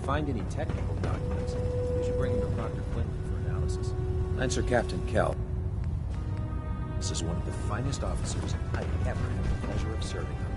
find any technical documents, you should bring them to Proctor Quinlan for analysis. Lancer Captain Kell. This is one of the finest officers I've ever had the pleasure of serving under.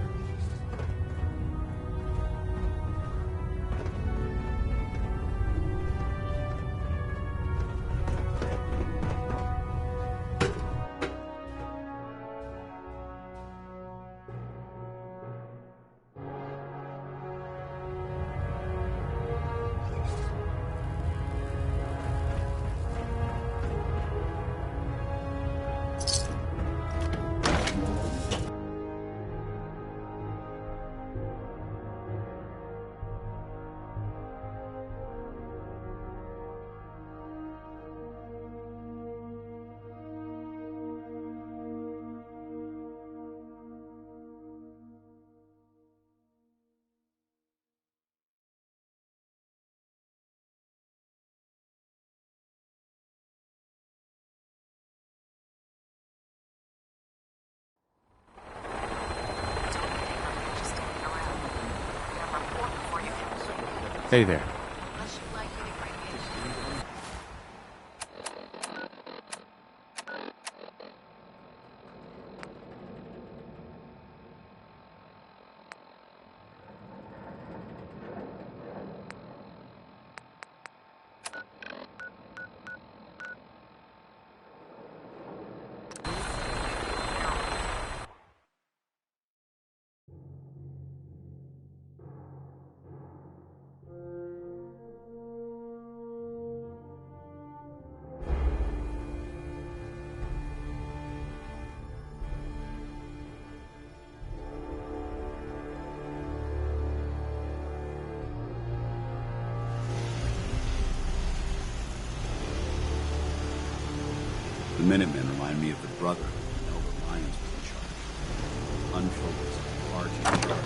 Hey there. The Minutemen remind me of the brother when Elder Lyons was in charge. Unfocused, hard to charge.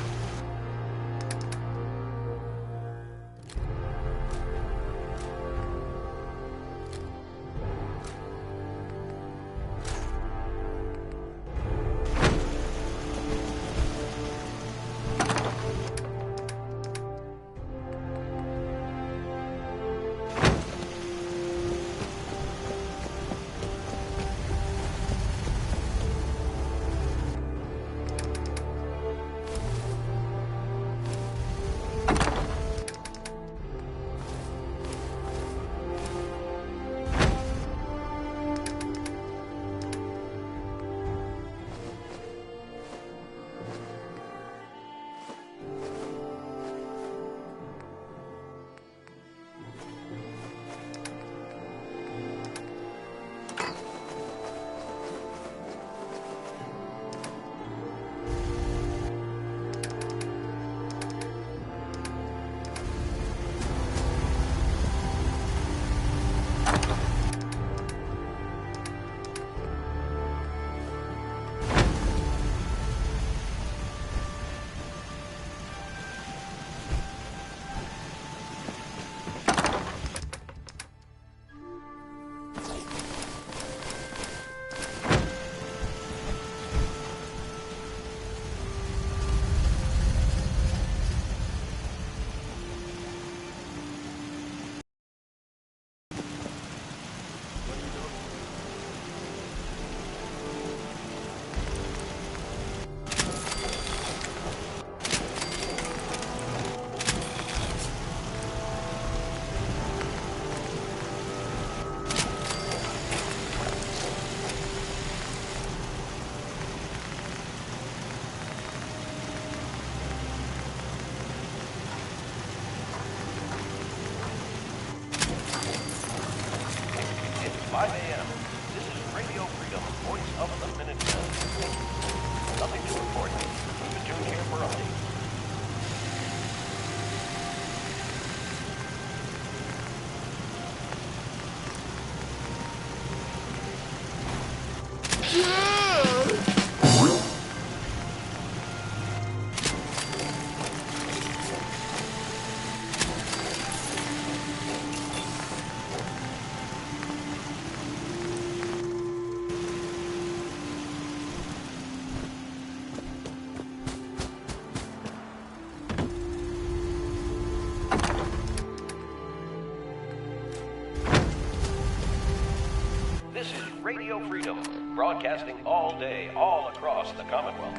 This is Radio Freedom, broadcasting all day, all across the Commonwealth.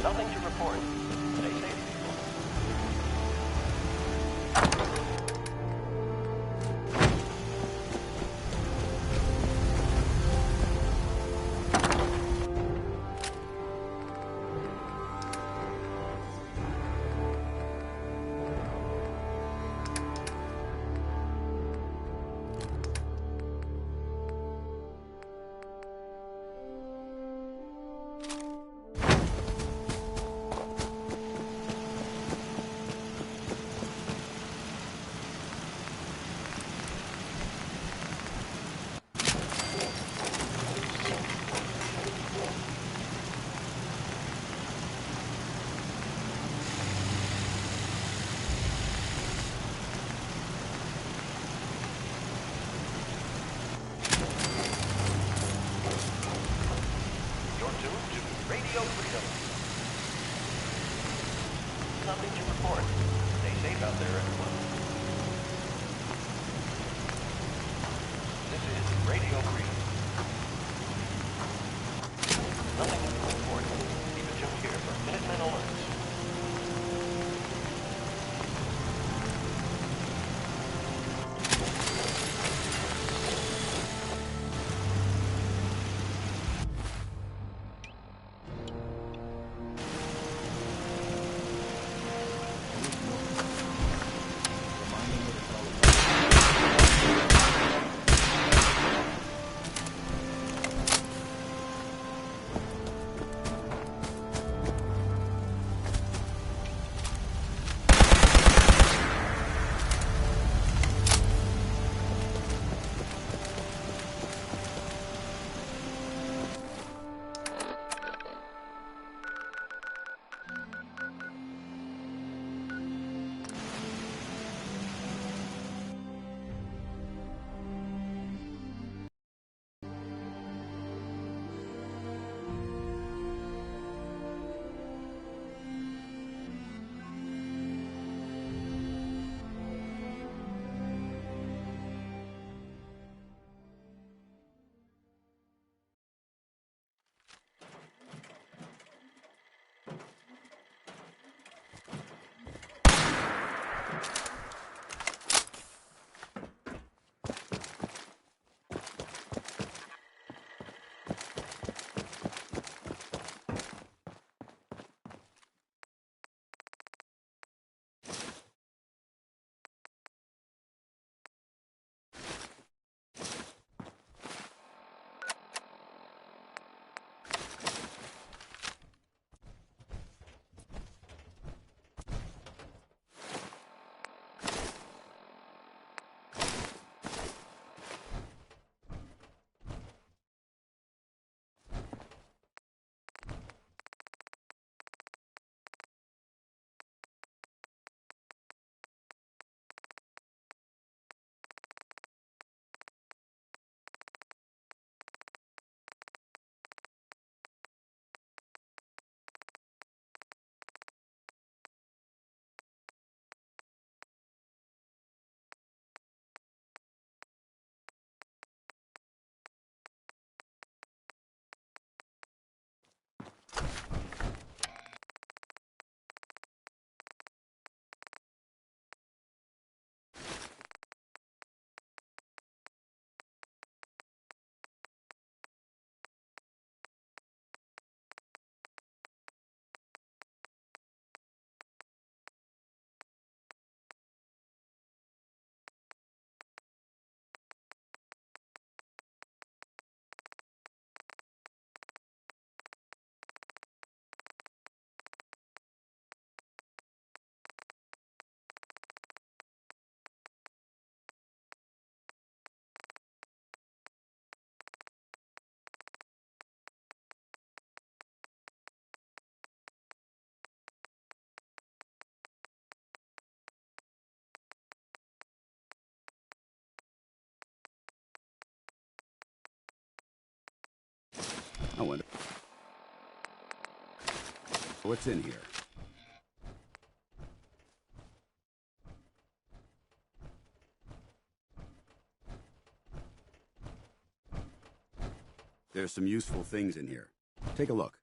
Nothing to report. Stay safe, people. Radio Freedom. Nothing to report. Stay safe out there, everyone. This is Radio Freedom. Nothing to report. Keep it tuned here for Minutemen alerts. I wonder what's in here. There's some useful things in here. Take a look.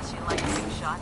Unless you like a big shot.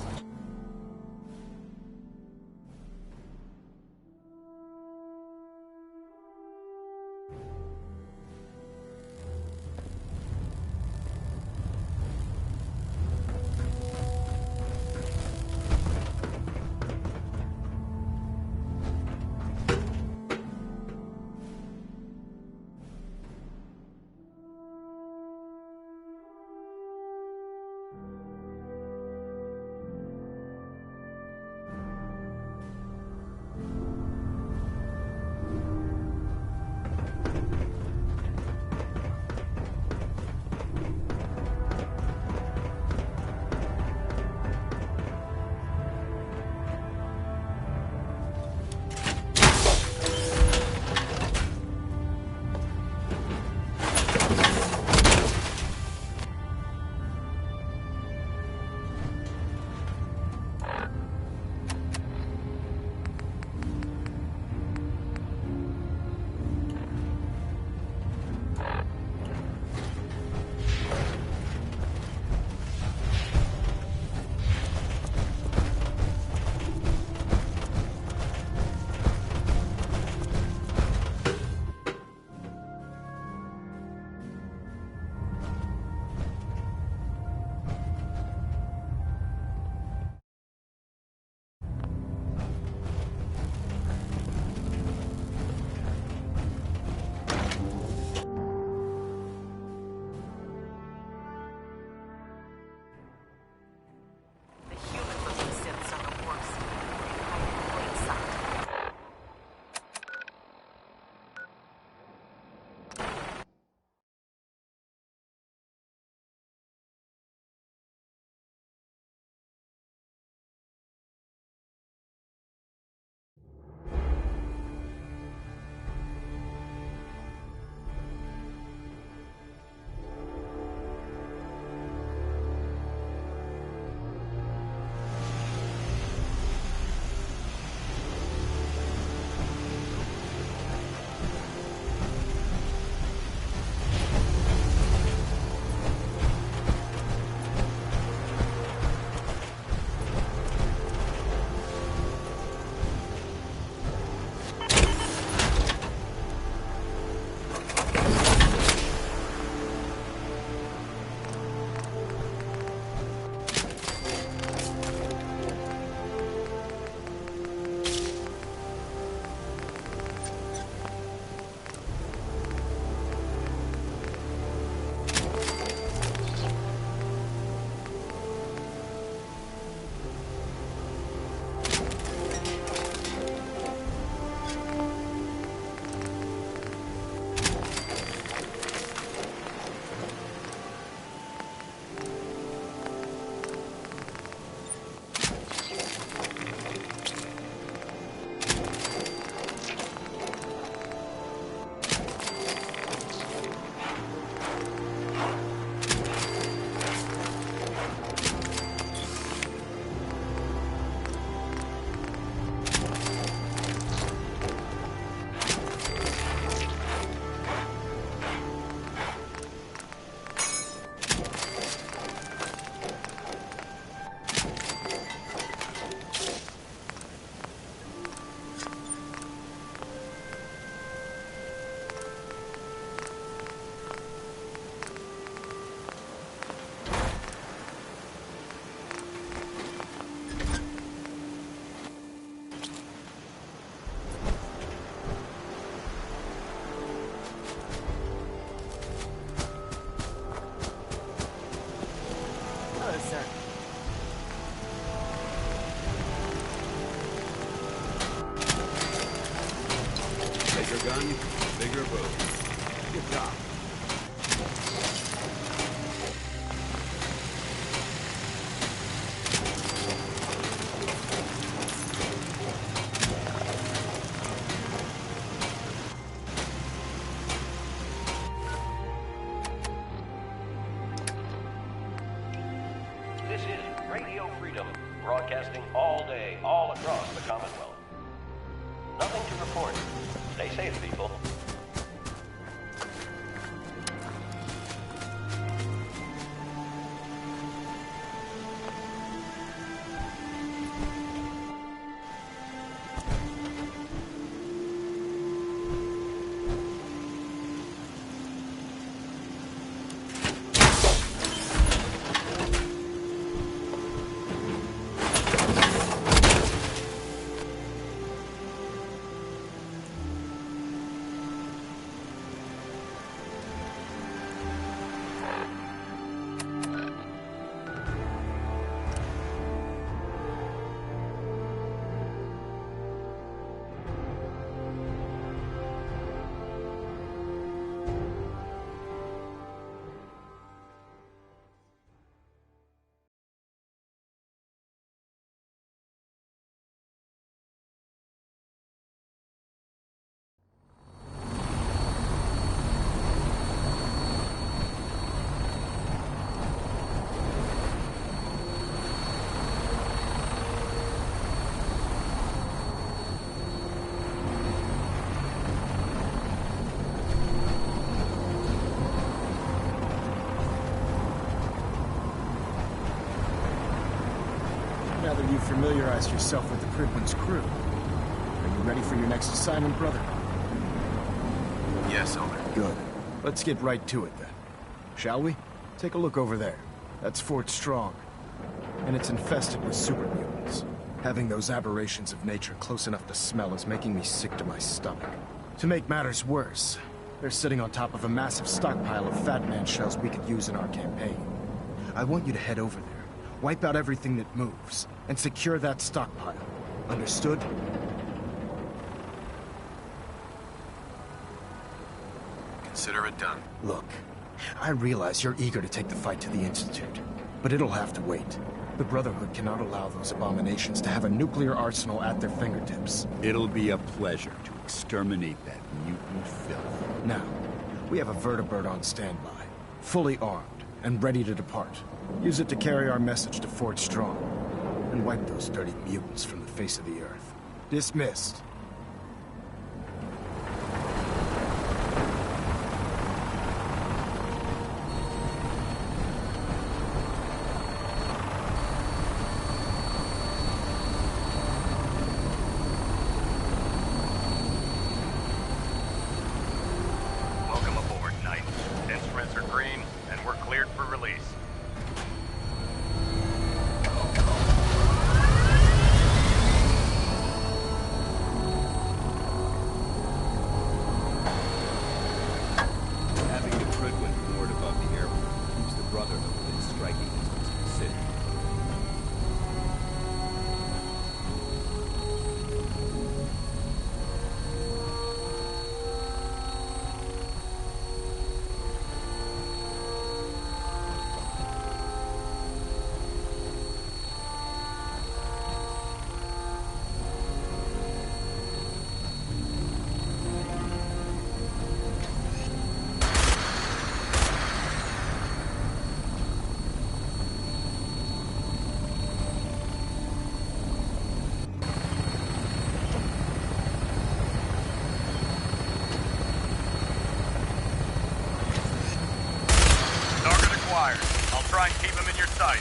Good job. This is Radio Freedom, broadcasting all day, all across the Commonwealth. Nothing to report. Stay safe, people. Now that you've familiarized yourself with the Prydwen's crew, are you ready for your next assignment, brother? Yes, Elder. Good. Let's get right to it then. Shall we? Take a look over there. That's Fort Strong. And it's infested with super mutants. Having those aberrations of nature close enough to smell is making me sick to my stomach. To make matters worse, they're sitting on top of a massive stockpile of Fat Man shells we could use in our campaign. I want you to head over there, wipe out everything that moves, and secure that stockpile. Understood? Consider it done. Look, I realize you're eager to take the fight to the Institute, but it'll have to wait. The Brotherhood cannot allow those abominations to have a nuclear arsenal at their fingertips. It'll be a pleasure to exterminate that mutant filth. Now, we have a vertibird on standby, fully armed and ready to depart. Use it to carry our message to Fort Strong, and wipe those dirty mutants from the face of the earth. Dismissed. Welcome aboard, Knight. Instruments are green, and we're cleared for release. Having the Prydwen moored above the airport keeps the Brotherhood within striking distance of the city. Target acquired. I'll try and keep him in your sight.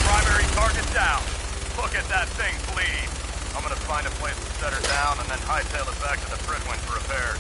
Primary target down. Look at that thing bleed. I'm gonna find a place to set her down and then hightail it back to the Fridwin for repairs.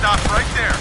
Stop right there.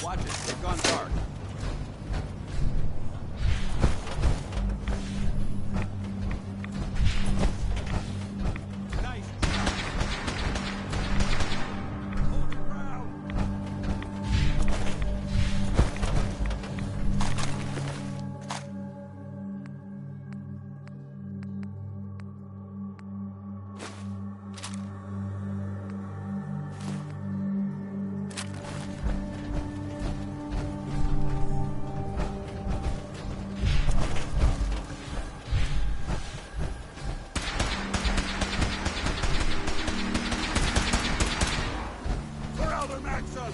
Watch it. They've gone dark. Nice. Hold your ground. Corral their Maxon!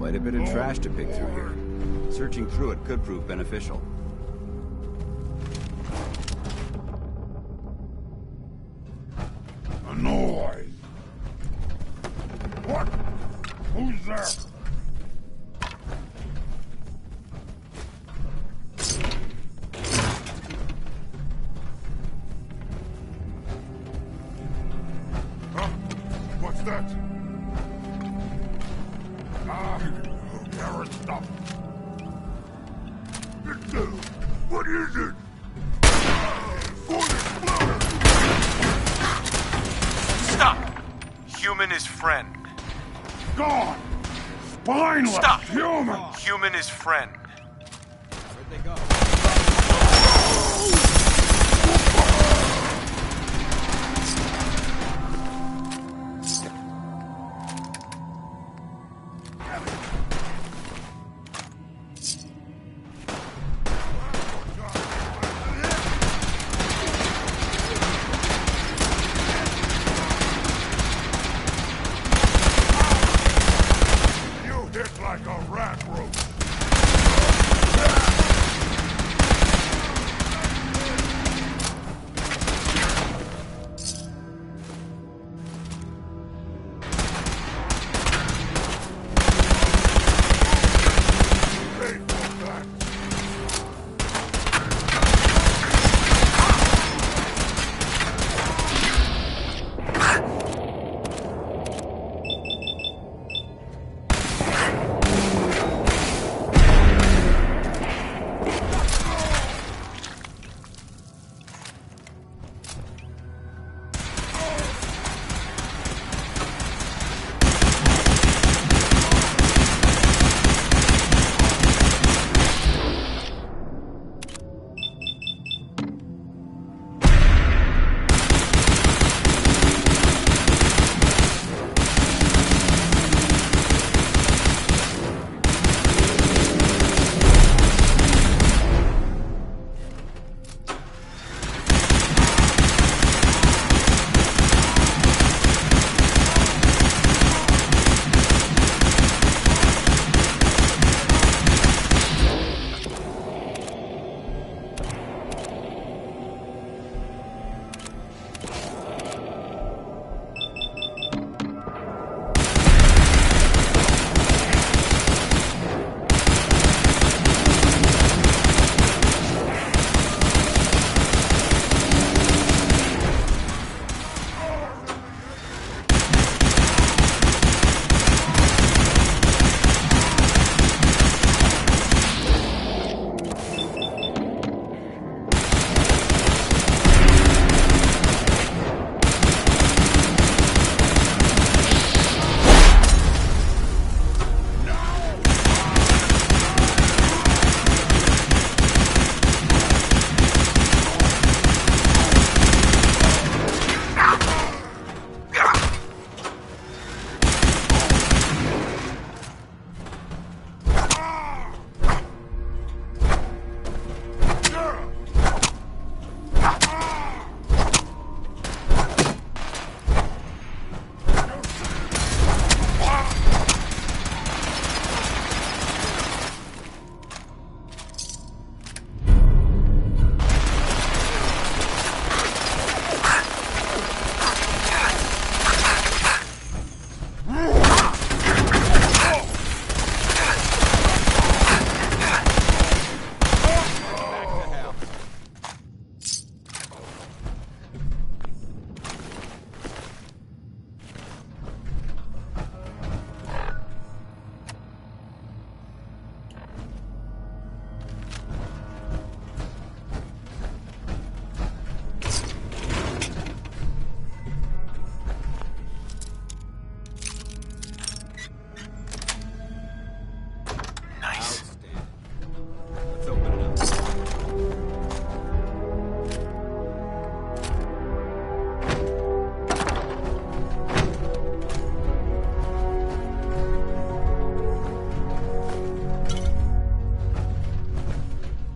Quite a bit of trash to pick through here. Searching through it could prove beneficial. A noise! What? Who's there? Huh? What's that? Garrett, stop. What is it? Stop! Human is friend. Gone! Spineless! Stop! Human! Human is friend. Where'd they go? You hit like a rat roach! Pay for that!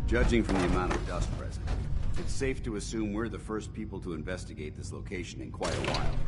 Judging from the amount of dust present, it's safe to assume we're the first people to investigate this location in quite a while.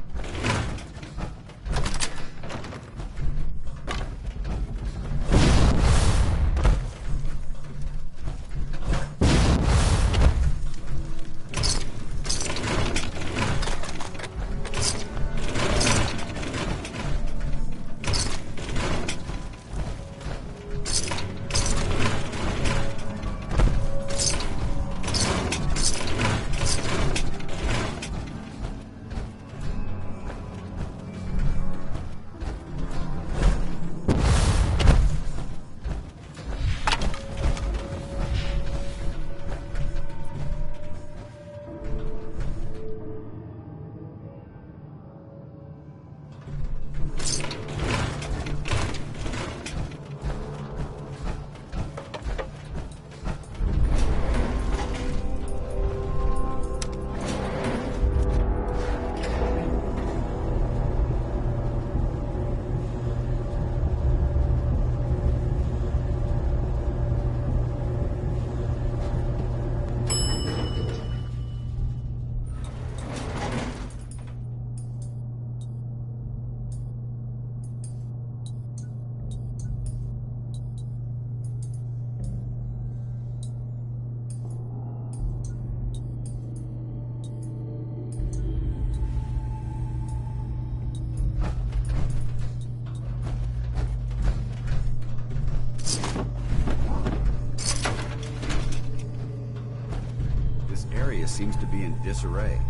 seems to be in disarray.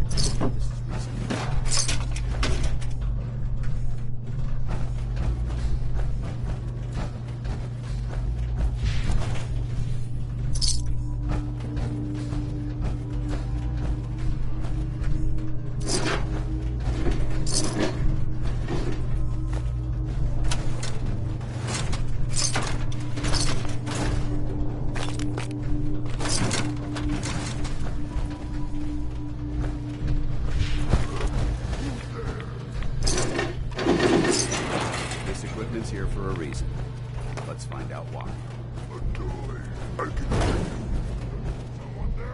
This is recent. Here for a reason. Let's find out why. Someone there?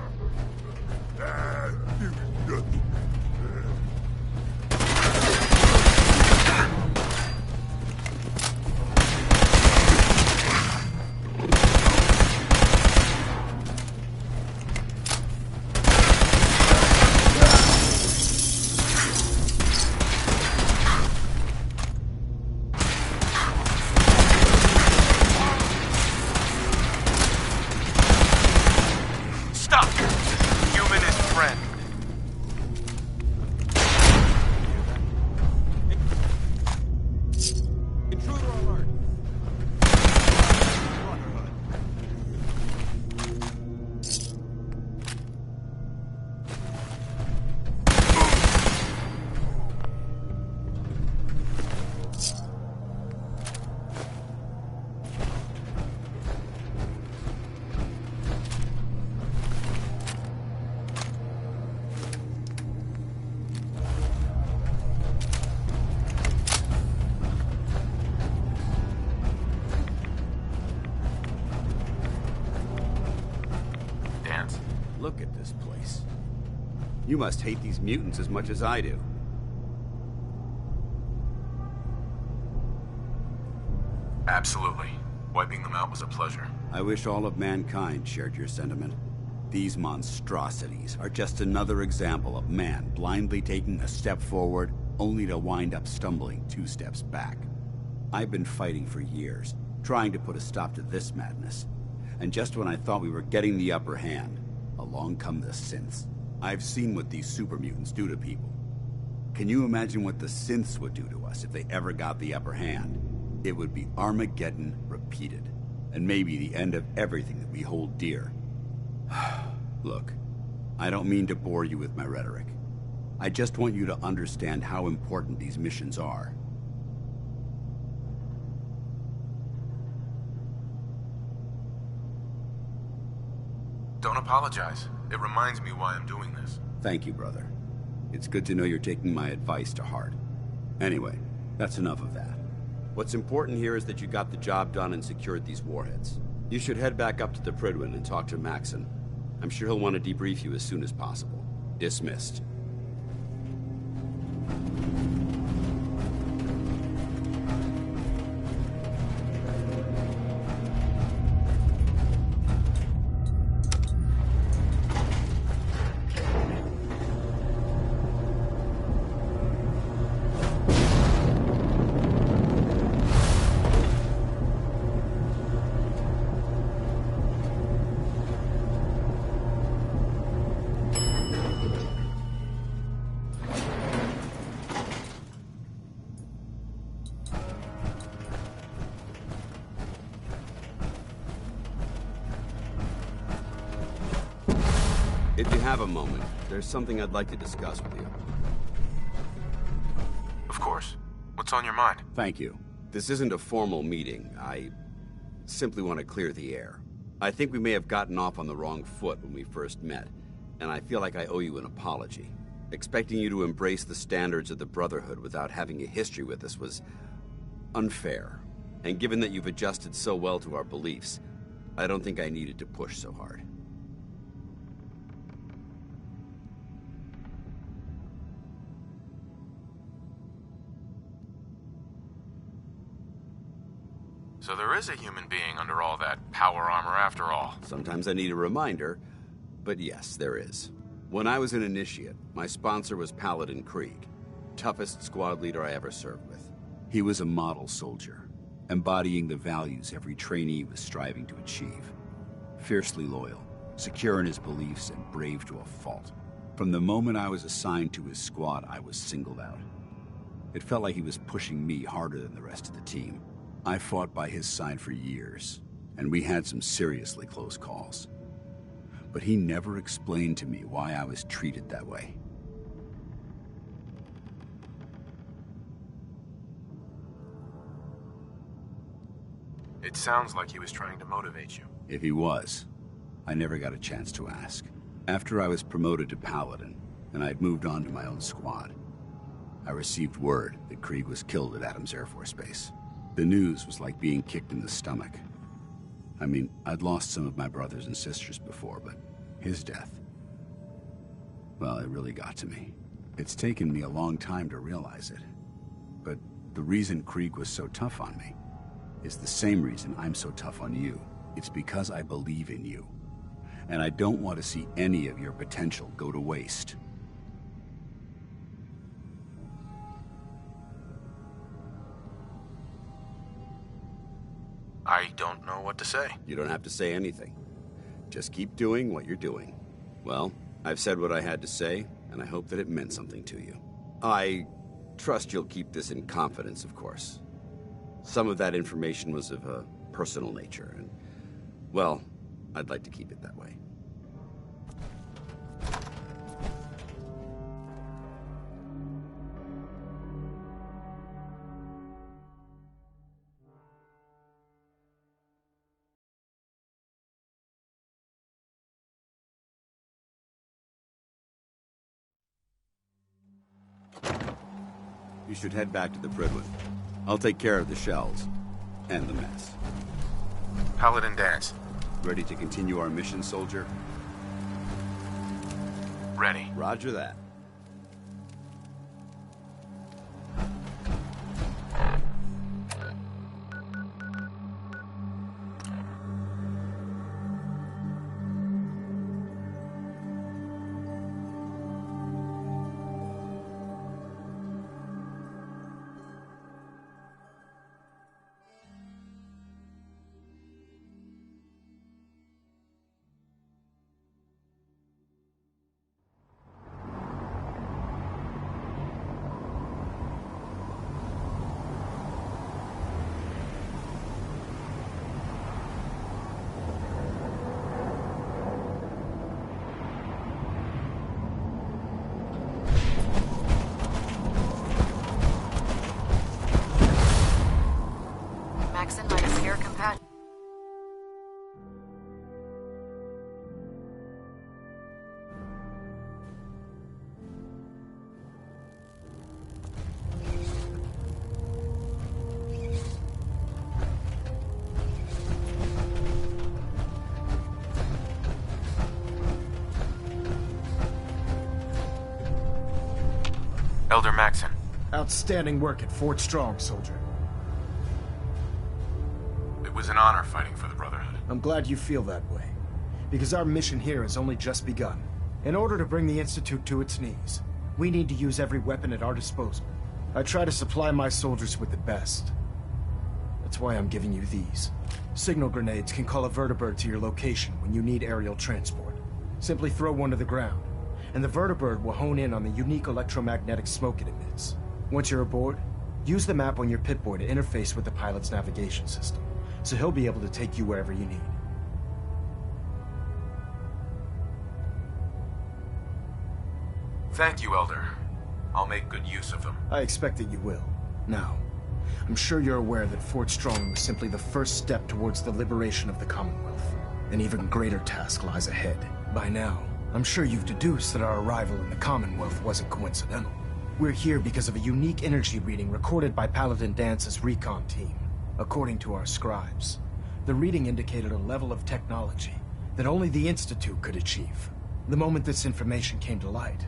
Look at this place. You must hate these mutants as much as I do. Absolutely. Wiping them out was a pleasure. I wish all of mankind shared your sentiment. These monstrosities are just another example of man blindly taking a step forward, only to wind up stumbling 2 steps back. I've been fighting for years, trying to put a stop to this madness. And just when I thought we were getting the upper hand, along come the synths. I've seen what these super mutants do to people. Can you imagine what the synths would do to us if they ever got the upper hand? It would be Armageddon repeated, and maybe the end of everything that we hold dear. Look, I don't mean to bore you with my rhetoric. I just want you to understand how important these missions are. Don't apologize. It reminds me why I'm doing this. Thank you, brother. It's good to know you're taking my advice to heart. Anyway, that's enough of that. What's important here is that you got the job done and secured these warheads. You should head back up to the Prydwen and talk to Maxon. I'm sure he'll want to debrief you as soon as possible. Dismissed. If you have a moment, there's something I'd like to discuss with you. Of course. What's on your mind? Thank you. This isn't a formal meeting. I simply want to clear the air. I think we may have gotten off on the wrong foot when we first met, and I feel like I owe you an apology. Expecting you to embrace the standards of the Brotherhood without having a history with us was unfair. And given that you've adjusted so well to our beliefs, I don't think I needed to push so hard. So there is a human being under all that power armor after all. Sometimes I need a reminder, but yes, there is. When I was an initiate, my sponsor was Paladin Krieg, toughest squad leader I ever served with. He was a model soldier, embodying the values every trainee was striving to achieve. Fiercely loyal, secure in his beliefs and brave to a fault. From the moment I was assigned to his squad, I was singled out. It felt like he was pushing me harder than the rest of the team. I fought by his side for years, and we had some seriously close calls. But he never explained to me why I was treated that way. It sounds like he was trying to motivate you. If he was, I never got a chance to ask. After I was promoted to Paladin, and I'd moved on to my own squad, I received word that Krieg was killed at Adams Air Force Base. The news was like being kicked in the stomach. I mean, I'd lost some of my brothers and sisters before, but his death, well, it really got to me. It's taken me a long time to realize it. But the reason Krieg was so tough on me is the same reason I'm so tough on you. It's because I believe in you. And I don't want to see any of your potential go to waste. I don't know what to say. You don't have to say anything. Just keep doing what you're doing. Well, I've said what I had to say, and I hope that it meant something to you. I trust you'll keep this in confidence, of course. Some of that information was of a personal nature, and, well, I'd like to keep it that way. You should head back to the Prydwen. I'll take care of the shells and the mess. Paladin Danse. Ready to continue our mission, soldier? Ready. Roger that. Maxon minus air compat. Elder Maxon. Outstanding work at Fort Strong, soldier. It was an honor fighting for the Brotherhood. I'm glad you feel that way, because our mission here has only just begun. In order to bring the Institute to its knees, we need to use every weapon at our disposal. I try to supply my soldiers with the best. That's why I'm giving you these. Signal grenades can call a vertibird to your location when you need aerial transport. Simply throw one to the ground, and the vertibird will hone in on the unique electromagnetic smoke it emits. Once you're aboard, use the map on your Pip-Boy to interface with the pilot's navigation system, so he'll be able to take you wherever you need. Thank you, Elder. I'll make good use of them. I expect that you will. Now, I'm sure you're aware that Fort Strong was simply the first step towards the liberation of the Commonwealth. An even greater task lies ahead. By now, I'm sure you've deduced that our arrival in the Commonwealth wasn't coincidental. We're here because of a unique energy reading recorded by Paladin Danse's recon team. According to our scribes, the reading indicated a level of technology that only the Institute could achieve. The moment this information came to light,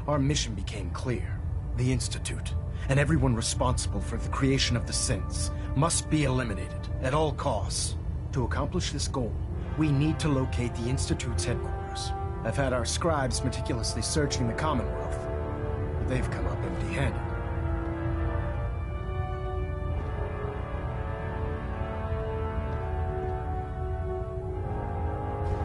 our mission became clear. The Institute, and everyone responsible for the creation of the synths, must be eliminated at all costs. To accomplish this goal, we need to locate the Institute's headquarters. I've had our scribes meticulously searching the Commonwealth, but they've come up empty-handed.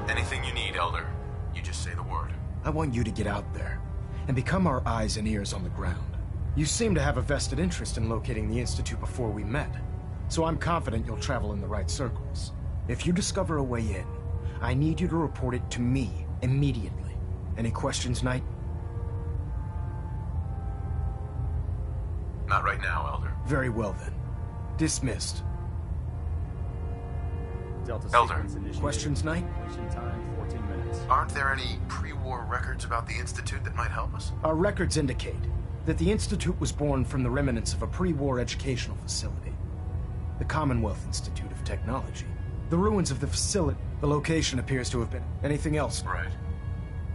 Anything you need, Elder. You just say the word. I want you to get out there and become our eyes and ears on the ground. You seem to have a vested interest in locating the Institute before we met, so I'm confident you'll travel in the right circles. If you discover a way in, I need you to report it to me immediately. Any questions, Knight? Not right now, Elder. Very well then. Dismissed. Elder. Questions, Knight? Time 14 minutes. Aren't there any pre-war records about the Institute that might help us? Our records indicate that the Institute was born from the remnants of a pre-war educational facility. The Commonwealth Institute of Technology. The ruins of the facility. The location appears to have been... Anything else? Right.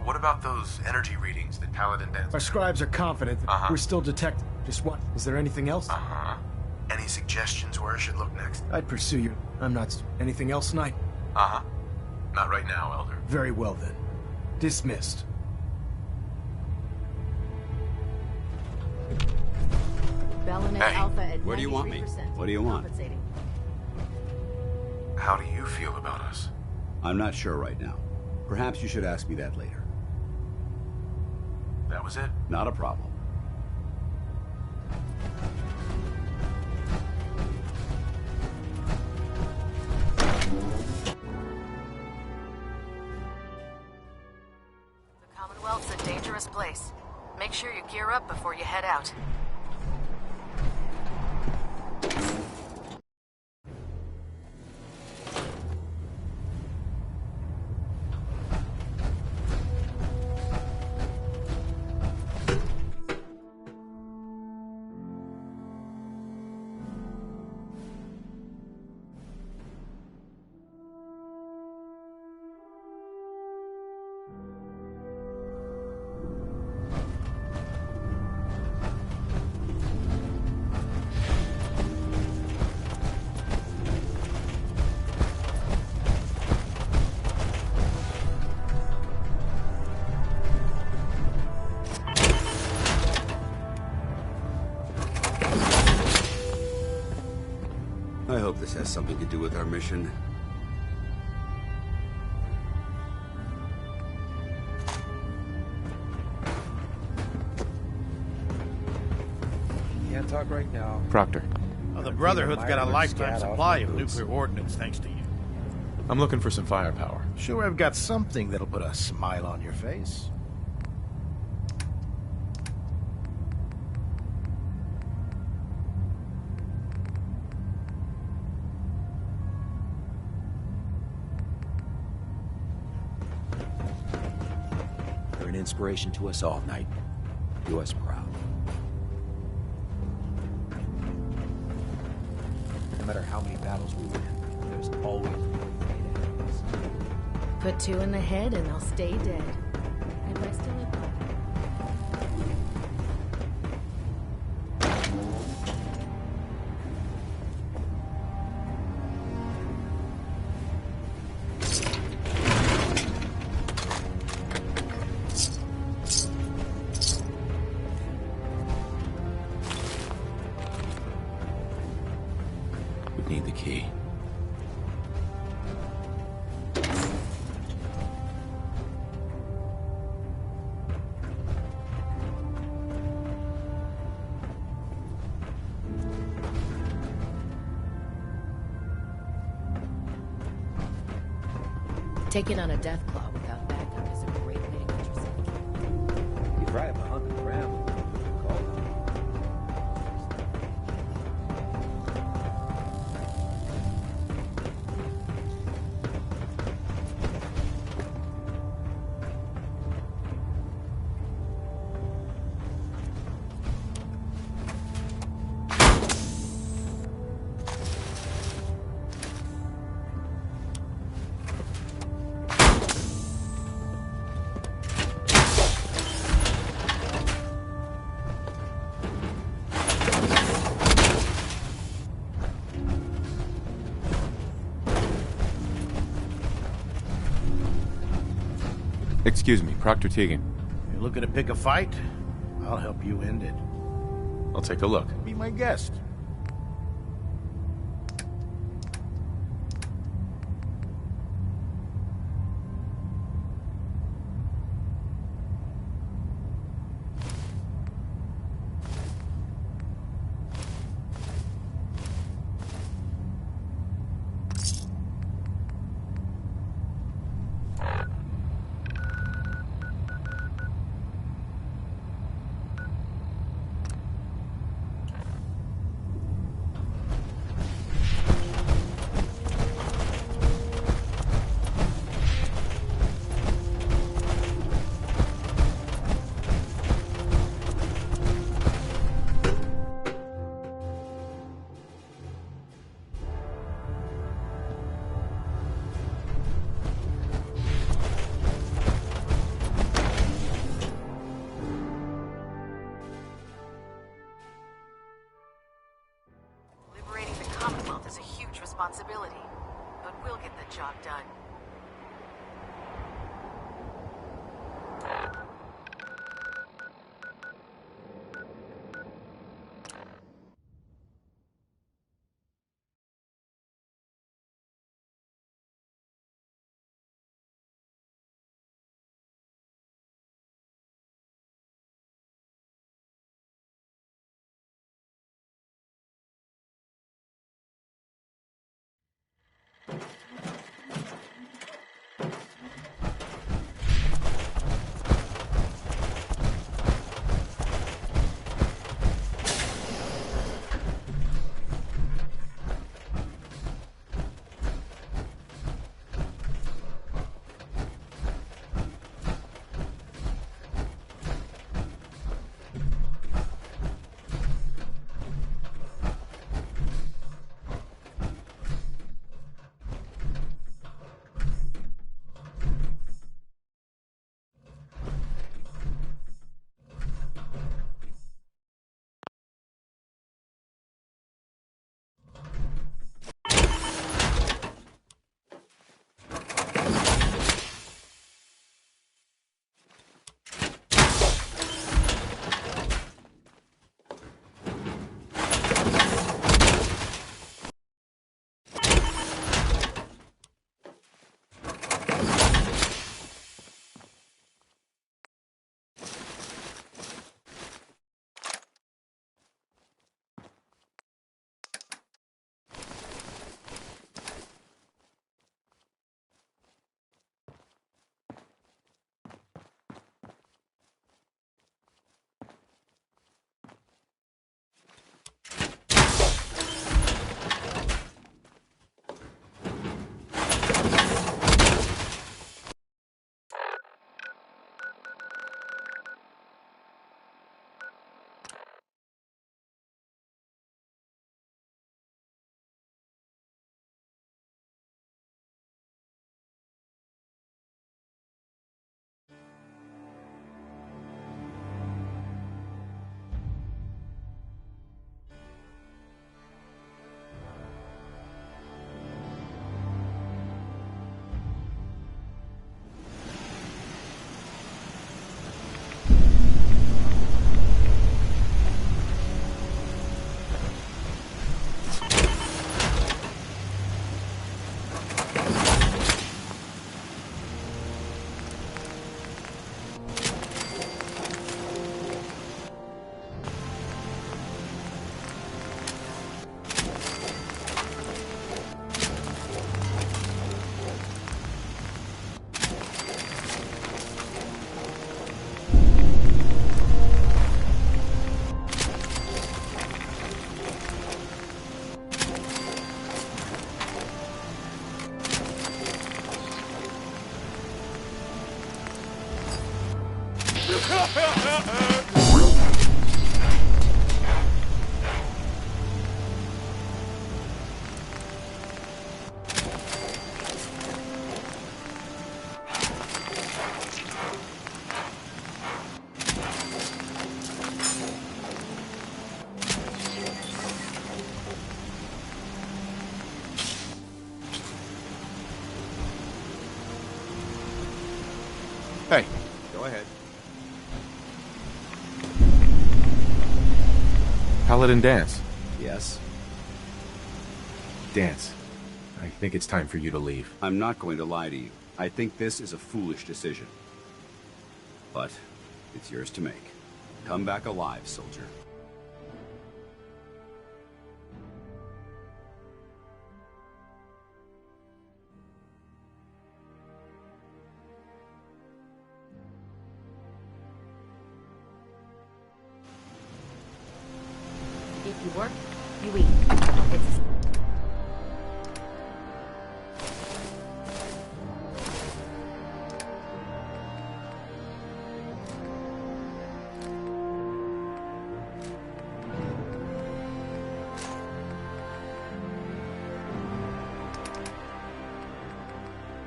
What about those energy readings that Paladin danced? Our scribes are confident that we're still detecting. Just what? Is there anything else? Any suggestions where I should look next? I'd pursue you. I'm not... Anything else, Knight? Not right now, Elder. Very well then. Dismissed. Bellinae Hey, Alpha at where do you want me? 93%. What do you want? Compensating. How do you feel about us? I'm not sure right now. Perhaps you should ask me that later. That was it? Not a problem. The Commonwealth's a dangerous place. Make sure you gear up before you head out. I hope this has something to do with our mission. Can't talk right now. Proctor. Well, the Brotherhood's got a lifetime supply of nuclear ordnance thanks to you. I'm looking for some firepower. Sure, I've got something that'll put a smile on your face. You're an inspiration to us all, Knight. Do us proud. No matter how many battles we win, there's always a way ahead of us. Put two in the head and they'll stay dead. And I still live by. We need the key. Taking on a death claw without backup is a great way to get yourself killed. You drive 100 grams. Call it. Excuse me, Proctor Tegan. You're looking to pick a fight? I'll help you end it. I'll take a look. Be my guest. responsibility, but we'll get the job done. Hey. Go ahead. Paladin Danse. Yes? Danse, I think it's time for you to leave. I'm not going to lie to you. I think this is a foolish decision. But it's yours to make. Come back alive, soldier. If you work, you eat.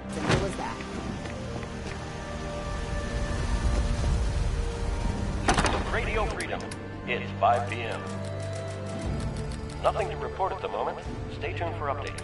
It's simple as that. Radio Freedom. It's 5 p.m. Nothing to report at the moment. Stay tuned for updates.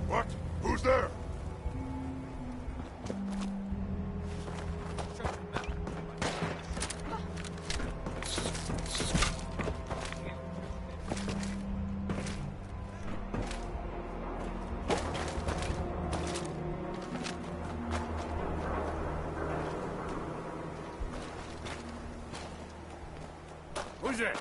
What? Who's there? Who's there?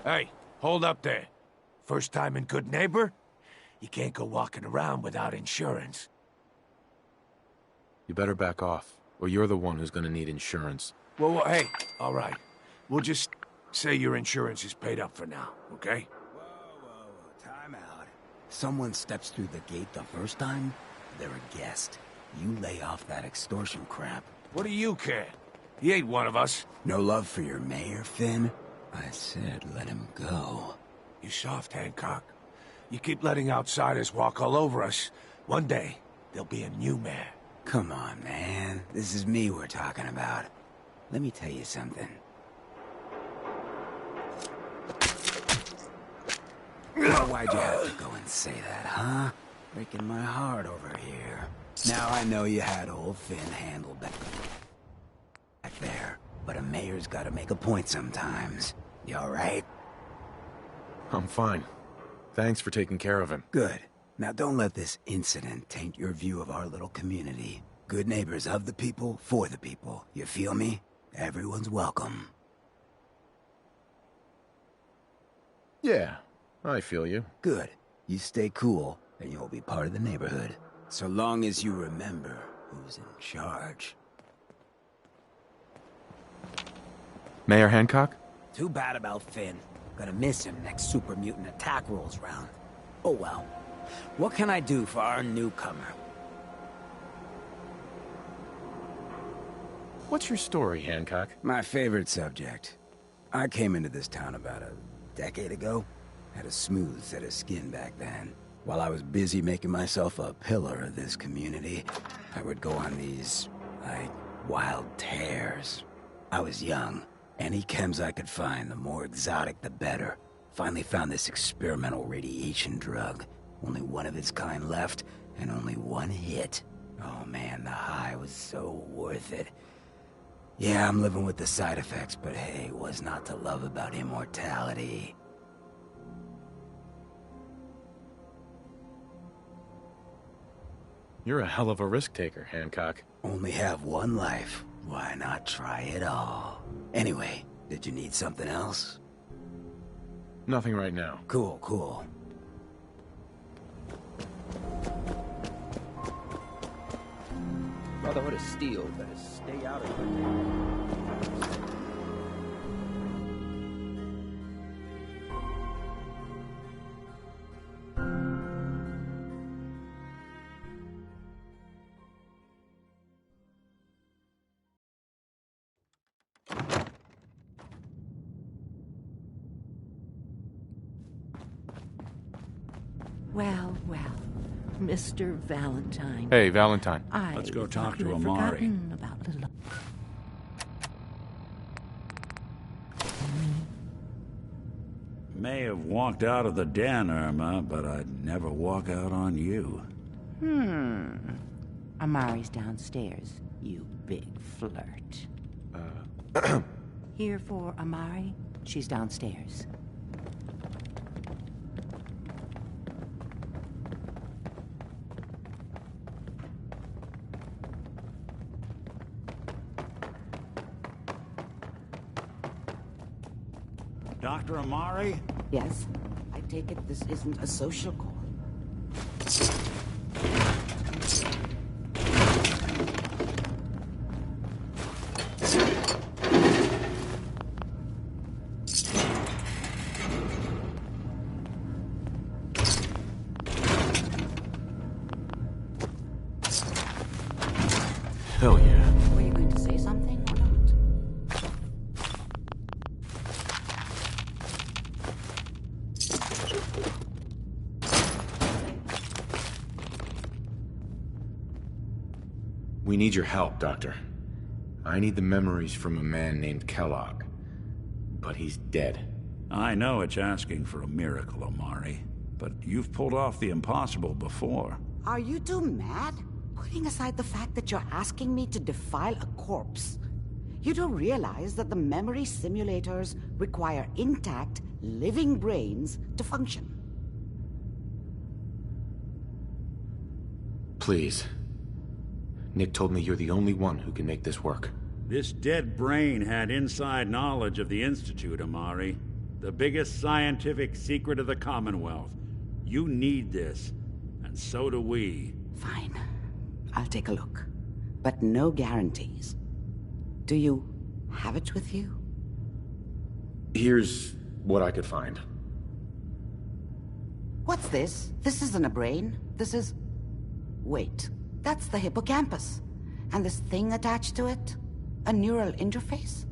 Hey, hold up there. First time in Good Neighbor? You can't go walking around without insurance. You better back off, or you're the one who's gonna need insurance. Well, hey, all right. We'll just say your insurance is paid up for now, okay? Whoa, time out. Someone steps through the gate the first time, they're a guest. You lay off that extortion crap. What do you care? He ain't one of us. No love for your mayor, Finn? I said let him go. You soft, Hancock. You keep letting outsiders walk all over us. One day, there'll be a new mayor. Come on, man. This is me we're talking about. Let me tell you something. Well, why'd you have to go and say that, huh? Breaking my heart over here. Now I know you had old Finn handled back there, but a mayor's gotta make a point sometimes. You alright? I'm fine. Thanks for taking care of him. Good. Now don't let this incident taint your view of our little community. Good neighbors of the people, for the people. You feel me? Everyone's welcome. Yeah, I feel you. Good. You stay cool, and you'll be part of the neighborhood. So long as you remember who's in charge. Mayor Hancock? Too bad about Finn. Gonna miss him next super mutant attack rolls round. Oh well. What can I do for our newcomer? What's your story, Hancock? My favorite subject. I came into this town about a decade ago. Had a smooth set of skin back then. While I was busy making myself a pillar of this community, I would go on these, wild tears. I was young. Any chems I could find, the more exotic the better. Finally found this experimental radiation drug. Only one of its kind left, and only one hit. Oh man, the high was so worth it. Yeah, I'm living with the side effects, but hey, what's not to love about immortality? You're a hell of a risk taker, Hancock. Only have one life. Why not try it all? Anyway, did you need something else? Nothing right now. Cool, cool. Brotherhood of Steel better stay out of it. Well, Mr. Valentine. Hey, Valentine. Let's go talk to you had Amari. forgotten about little... May have walked out of the den, Irma, but I'd never walk out on you. Amari's downstairs, you big flirt. Here for Amari? She's downstairs. Dr. Amari? Yes? I take it this isn't a social call. Hell yeah. Were you going to say something or not? We need your help, Doctor. I need the memories from a man named Kellogg. But he's dead. I know it's asking for a miracle, Amari, but you've pulled off the impossible before. Are you two mad? Putting aside the fact that you're asking me to defile a corpse, you do realize that the memory simulators require intact, living brains to function. Please. Nick told me you're the only one who can make this work. This dead brain had inside knowledge of the Institute, Amari. The biggest scientific secret of the Commonwealth. You need this, and so do we. Fine. I'll take a look. But no guarantees. Do you have it with you? Here's what I could find. What's this? This isn't a brain. This is... Wait. That's the hippocampus. And this thing attached to it? A neural interface?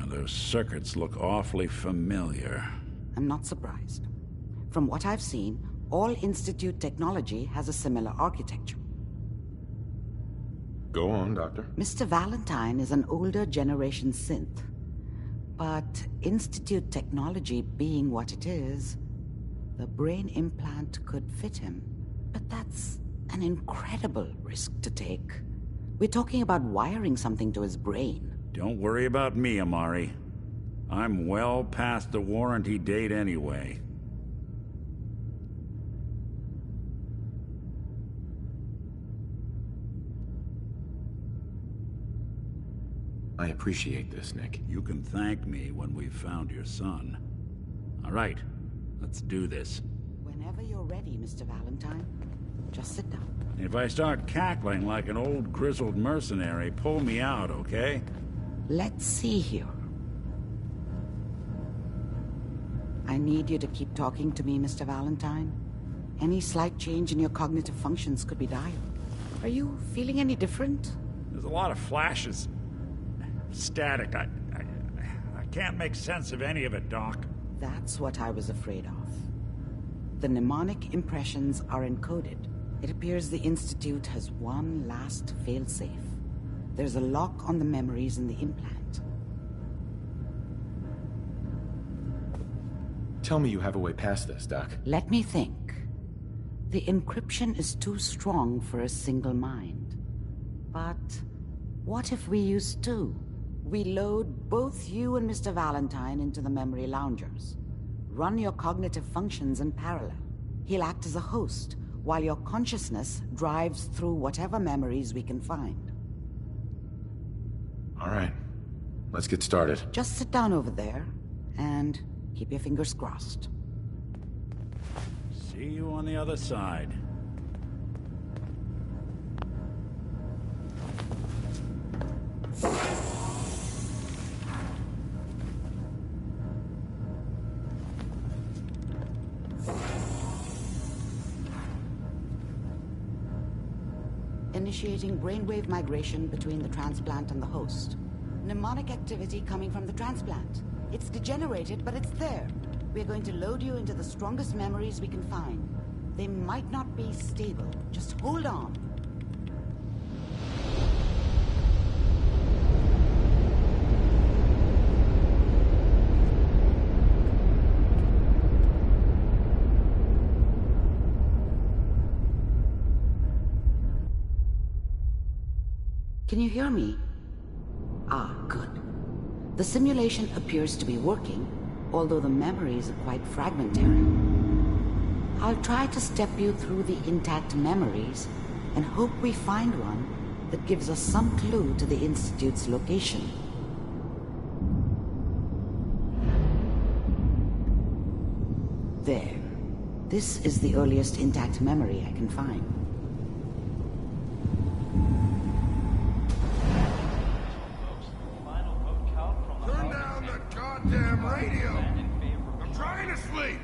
Those circuits look awfully familiar. I'm not surprised. From what I've seen, all Institute technology has a similar architecture. Go on, Doctor. Mr. Valentine is an older generation synth. But Institute technology being what it is, the brain implant could fit him. But that's an incredible risk to take. We're talking about wiring something to his brain. Don't worry about me, Amari. I'm well past the warranty date anyway. I appreciate this, Nick. You can thank me when we've found your son. All right, let's do this. Whenever you're ready, Mr. Valentine. Just sit down. If I start cackling like an old grizzled mercenary, pull me out, okay? Let's see here. I need you to keep talking to me, Mr. Valentine. Any slight change in your cognitive functions could be dire. Are you feeling any different? There's a lot of flashes. Static. I can't make sense of any of it, Doc. That's what I was afraid of. The mnemonic impressions are encoded. It appears the Institute has one last failsafe. There's a lock on the memories in the implant. Tell me you have a way past this, Doc. Let me think. The encryption is too strong for a single mind. But what if we use two? We load both you and Mr. Valentine into the memory loungers. Run your cognitive functions in parallel. He'll act as a host, while your consciousness drives through whatever memories we can find. All right. Let's get started. Just sit down over there, and keep your fingers crossed. See you on the other side. Initiating brainwave migration between the transplant and the host. Mnemonic activity coming from the transplant. It's degenerated, but it's there. We're going to load you into the strongest memories we can find. They might not be stable. Just hold on. Can you hear me? Ah, good. The simulation appears to be working, although the memories are quite fragmentary. I'll try to step you through the intact memories and hope we find one that gives us some clue to the Institute's location. There. This is the earliest intact memory I can find. Goddamn radio! I'm trying to sleep!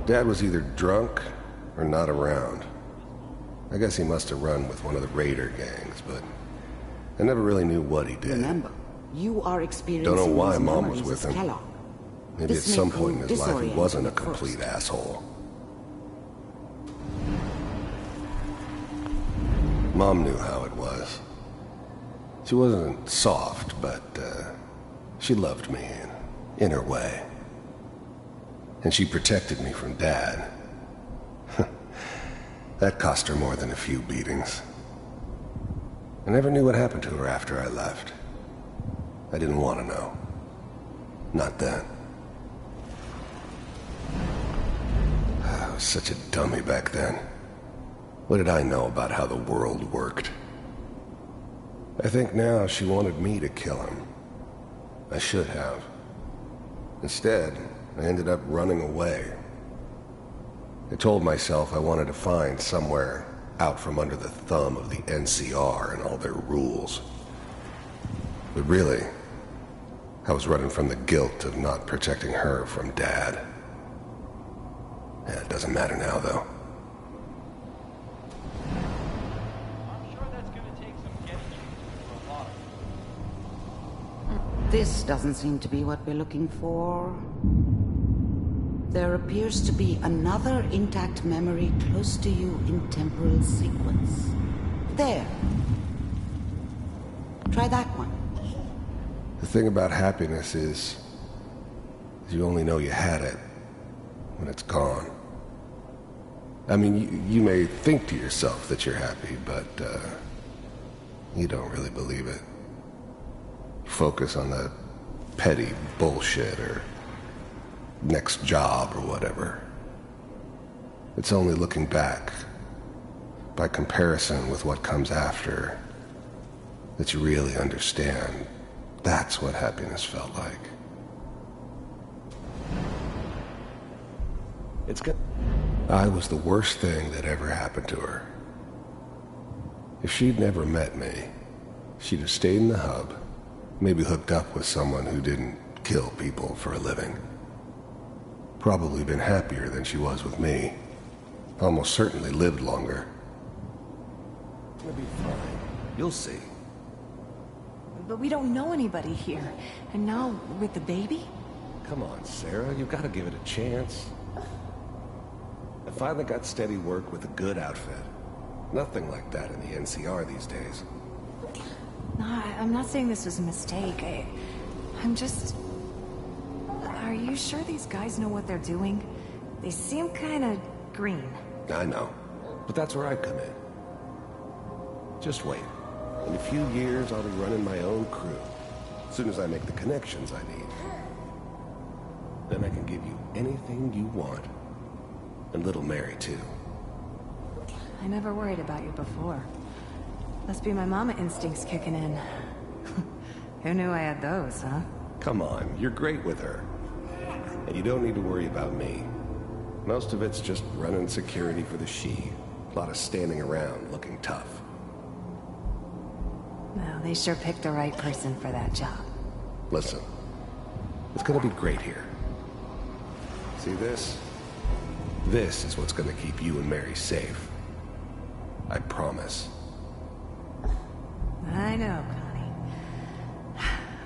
Dad was either drunk or not around. I guess he must have run with one of the raider gangs, but I never really knew what he did. Remember, you are experiencing Don't know why these Mom memories was with as him. Kellogg. Maybe This at some may point in prove his life he disorienting wasn't a at first. complete asshole. Mom knew how it was. She wasn't soft, but she loved me in her way. And she protected me from Dad. That cost her more than a few beatings. I never knew what happened to her after I left. I didn't want to know. Not then. I was such a dummy back then. What did I know about how the world worked? I think now she wanted me to kill him. I should have. Instead, I ended up running away. I told myself I wanted to find somewhere out from under the thumb of the NCR and all their rules. But really, I was running from the guilt of not protecting her from Dad. Yeah, it doesn't matter now, though. This doesn't seem to be what we're looking for. There appears to be another intact memory close to you in temporal sequence. There. Try that one. The thing about happiness is you only know you had it when it's gone. I mean, you may think to yourself that you're happy, but you don't really believe it. Focus on the petty bullshit or next job or whatever. It's only looking back, by comparison with what comes after, that you really understand that's what happiness felt like. It's good. I was the worst thing that ever happened to her. If she'd never met me, she'd have stayed in the hub, maybe hooked up with someone who didn't kill people for a living. Probably been happier than she was with me. Almost certainly lived longer. It'll be fine. You'll see. But we don't know anybody here. And now, with the baby? Come on, Sarah. You've got to give it a chance. I finally got steady work with a good outfit. Nothing like that in the NCR these days. No, I'm not saying this was a mistake. I'm just... Are you sure these guys know what they're doing? They seem kind of green. I know. But that's where I come in. Just wait. In a few years, I'll be running my own crew. As soon as I make the connections I need. Then I can give you anything you want. And little Mary, too. I never worried about you before. Must be my mama instincts kicking in. Who knew I had those, huh? Come on, you're great with her. And you don't need to worry about me. Most of it's just running security for the she. A lot of standing around looking tough. Well, they sure picked the right person for that job. Listen, it's gonna be great here. See this? This is what's gonna keep you and Mary safe. I promise. I know, Connie.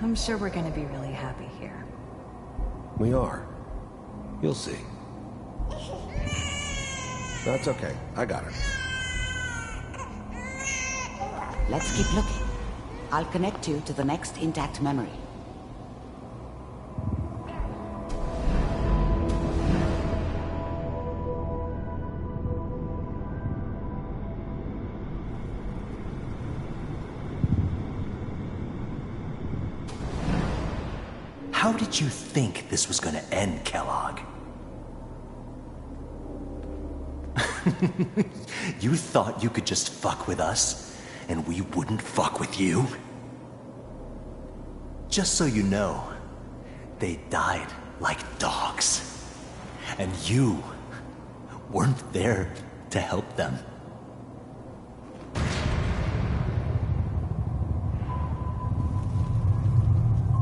I'm sure we're gonna be really happy here. We are. You'll see. That's okay. I got her. Let's keep looking. I'll connect you to the next intact memory. How did you think this was gonna end, Kellogg? You thought you could just fuck with us, and we wouldn't fuck with you? Just so you know, they died like dogs. And you weren't there to help them.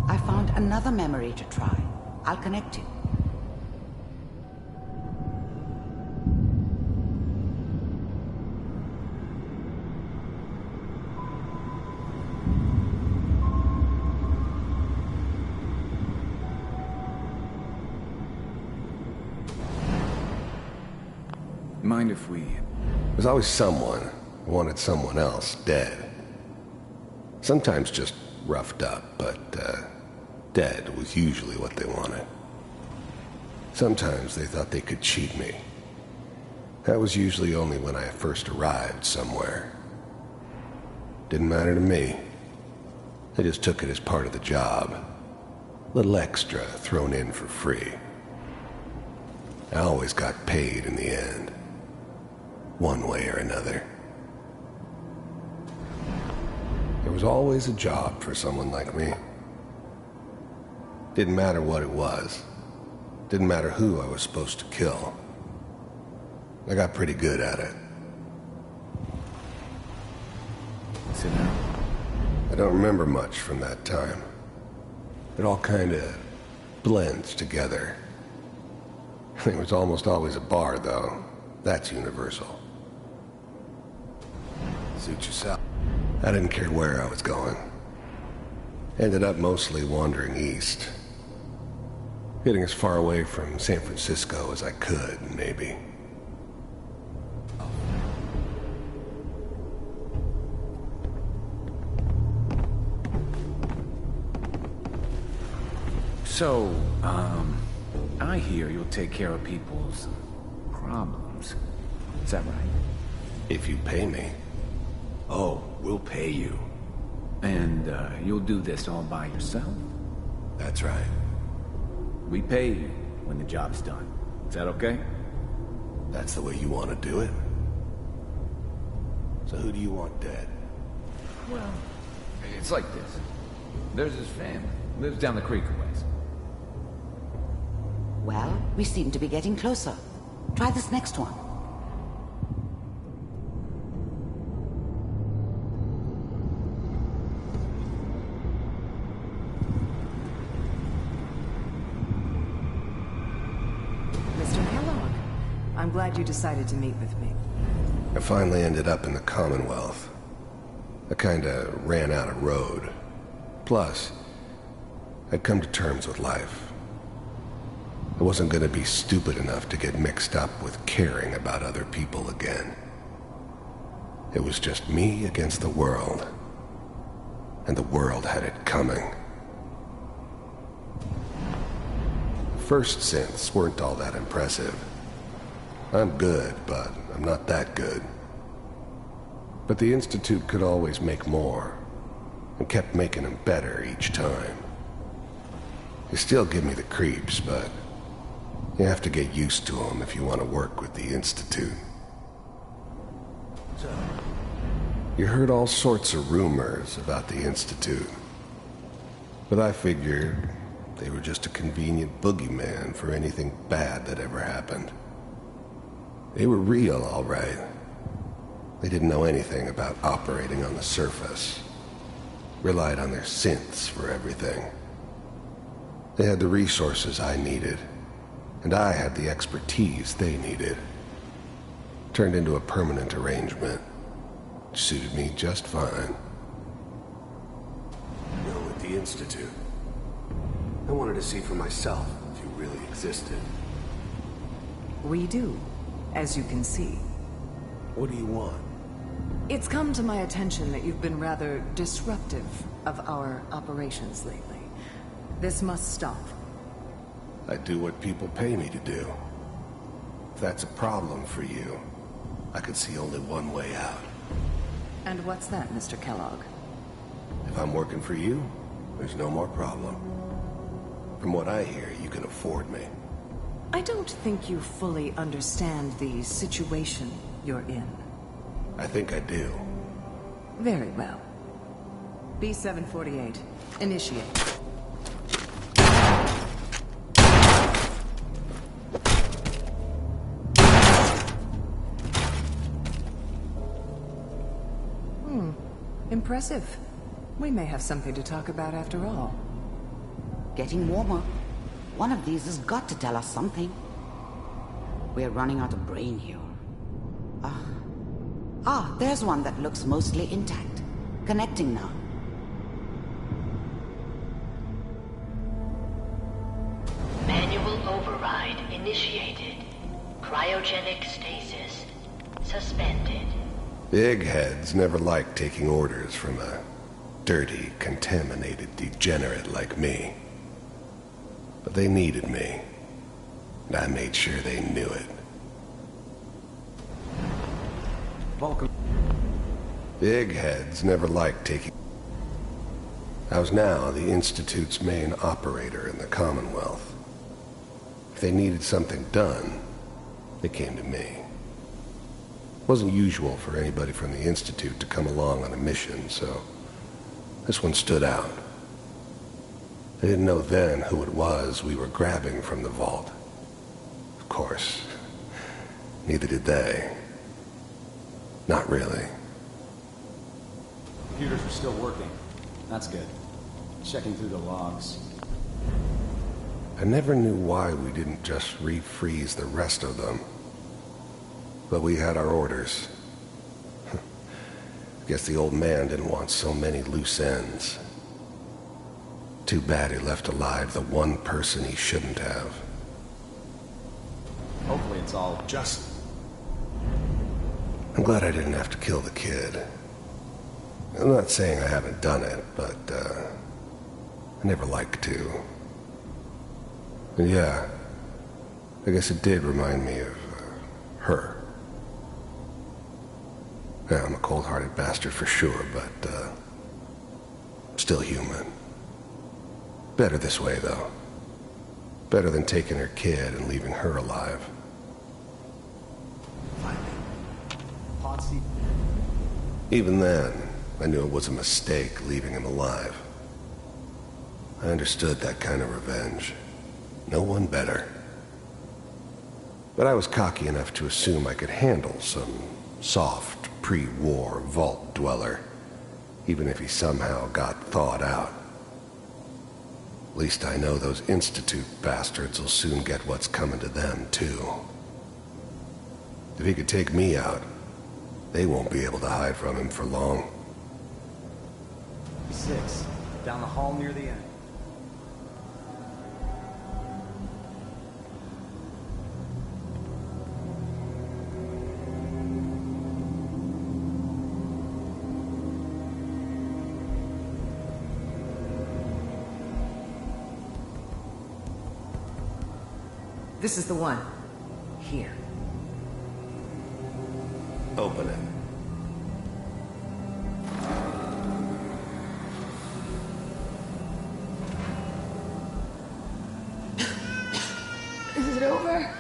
I found another memory to try. I'll connect you. Mind if we... There's always someone who wanted someone else dead. Sometimes just roughed up, but dead was usually what they wanted. Sometimes they thought they could cheat me. That was usually only when I first arrived somewhere. Didn't matter to me. I just took it as part of the job. Little extra thrown in for free. I always got paid in the end. One way or another. There was always a job for someone like me. Didn't matter what it was. Didn't matter who I was supposed to kill. I got pretty good at it. Sit down. I don't remember much from that time. It all kinda blends together. There was almost always a bar, though. That's universal. Suit yourself. I didn't care where I was going. Ended up mostly wandering east. Getting as far away from San Francisco as I could, maybe. So, I hear you'll take care of people's problems. Is that right? If you pay me. Oh, we'll pay you. And, you'll do this all by yourself? That's right. We pay you when the job's done. Is that okay? That's the way you want to do it? So who do you want dead? Well, it's like this. There's his family. Lives down the creek a ways. Well, we seem to be getting closer. Try this next one. Mr. Kellogg, I'm glad you decided to meet with me. I finally ended up in the Commonwealth. I kinda ran out of road. Plus, I'd come to terms with life. I wasn't gonna be stupid enough to get mixed up with caring about other people again. It was just me against the world. And the world had it coming. First synths weren't all that impressive. I'm good, but I'm not that good. But the Institute could always make more, and kept making them better each time. They still give me the creeps, but you have to get used to them if you want to work with the Institute. So, you heard all sorts of rumors about the Institute. But I figured they were just a convenient boogeyman for anything bad that ever happened. They were real, all right. They didn't know anything about operating on the surface. Relied on their synths for everything. They had the resources I needed, and I had the expertise they needed. Turned into a permanent arrangement. Suited me just fine. No, at the Institute. I wanted to see for myself if you really existed. We do, as you can see. What do you want? It's come to my attention that you've been rather disruptive of our operations lately. This must stop. I do what people pay me to do. If that's a problem for you, I could see only one way out. And what's that, Mr. Kellogg? If I'm working for you, there's no more problem. From what I hear, you can afford me. I don't think you fully understand the situation you're in. I think I do. Very well. B-748, initiate. Impressive. We may have something to talk about after all. Getting warmer. One of these has got to tell us something. We're running out of brain here. There's one that looks mostly intact. Connecting now. Manual override initiated. Cryogenic stasis suspended. Big heads never liked taking orders from a dirty, contaminated degenerate like me. But they needed me, and I made sure they knew it. Vulcan. Big heads never liked taking... I was now the Institute's main operator in the Commonwealth. If they needed something done, they came to me. It wasn't usual for anybody from the Institute to come along on a mission, so this one stood out. I didn't know then who it was we were grabbing from the vault. Of course, neither did they. Not really. Computers are still working. That's good. Checking through the logs. I never knew why we didn't just refreeze the rest of them. But we had our orders. Guess the old man didn't want so many loose ends. Too bad he left alive the one person he shouldn't have. Hopefully it's all just... I'm glad I didn't have to kill the kid. I'm not saying I haven't done it, but, I never liked to. And yeah, I guess it did remind me of, her. Yeah, I'm a cold-hearted bastard for sure, but, still human. Better this way, though. Better than taking her kid and leaving her alive. Even then, I knew it was a mistake leaving him alive. I understood that kind of revenge. No one better. But I was cocky enough to assume I could handle some soft, pre-war vault dweller, even if he somehow got thawed out. At least I know those Institute bastards will soon get what's coming to them, too. If he could take me out, they won't be able to hide from him for long. 6, down the hall near the end. This is the one. Here. Open it. Is it over?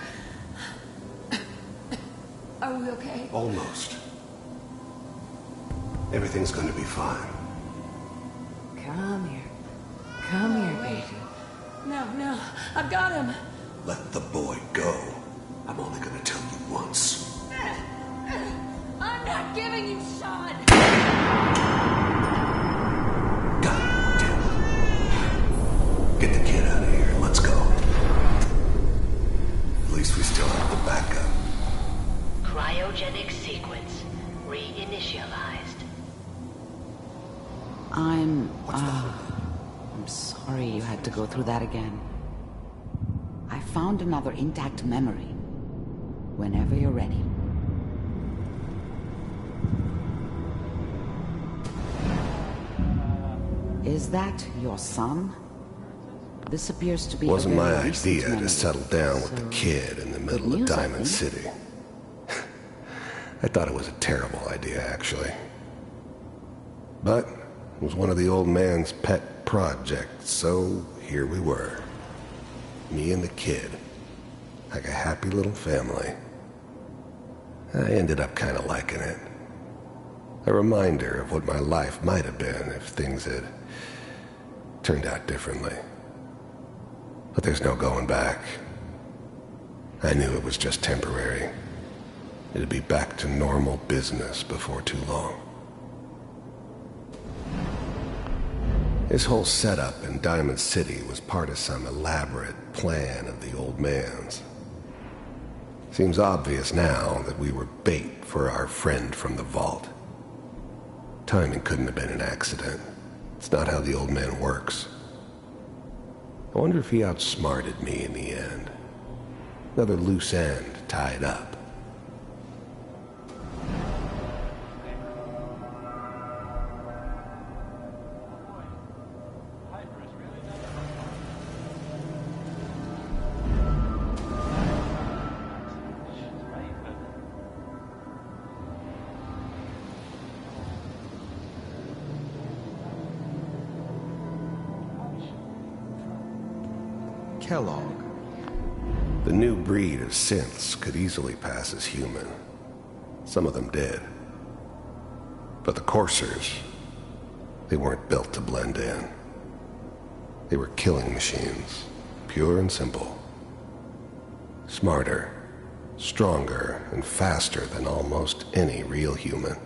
Are we okay? Almost. Everything's going to be fine. Come here. Come here, baby. No, I've got him. Let the boy go. I'm only going to tell you once. I'm not giving you Sean. God damn it. Get the kid out of here. Let's go. At least we still have the backup. Cryogenic sequence reinitialized. I'm sorry you had to go through that again. I found another intact memory. Whenever you're ready. Is that your son? This appears to be Wasn't my a very recent idea memory. to settle down with the kid in the middle of Diamond City. I thought it was a terrible idea, actually. But it was one of the old man's pet projects, so here we were. Me and the kid. Like a happy little family. I ended up kind of liking it. A reminder of what my life might have been if things had turned out differently. But there's no going back. I knew it was just temporary. It'd be back to normal business before too long. This whole setup in Diamond City was part of some elaborate plan of the old man's. Seems obvious now that we were bait for our friend from the vault. Timing couldn't have been an accident. It's not how the old man works. I wonder if he outsmarted me in the end. Another loose end tied up. Kellogg. The new breed of synths could easily pass as human. Some of them did. But the coursers, they weren't built to blend in. They were killing machines. Pure and simple. Smarter, stronger, and faster than almost any real human.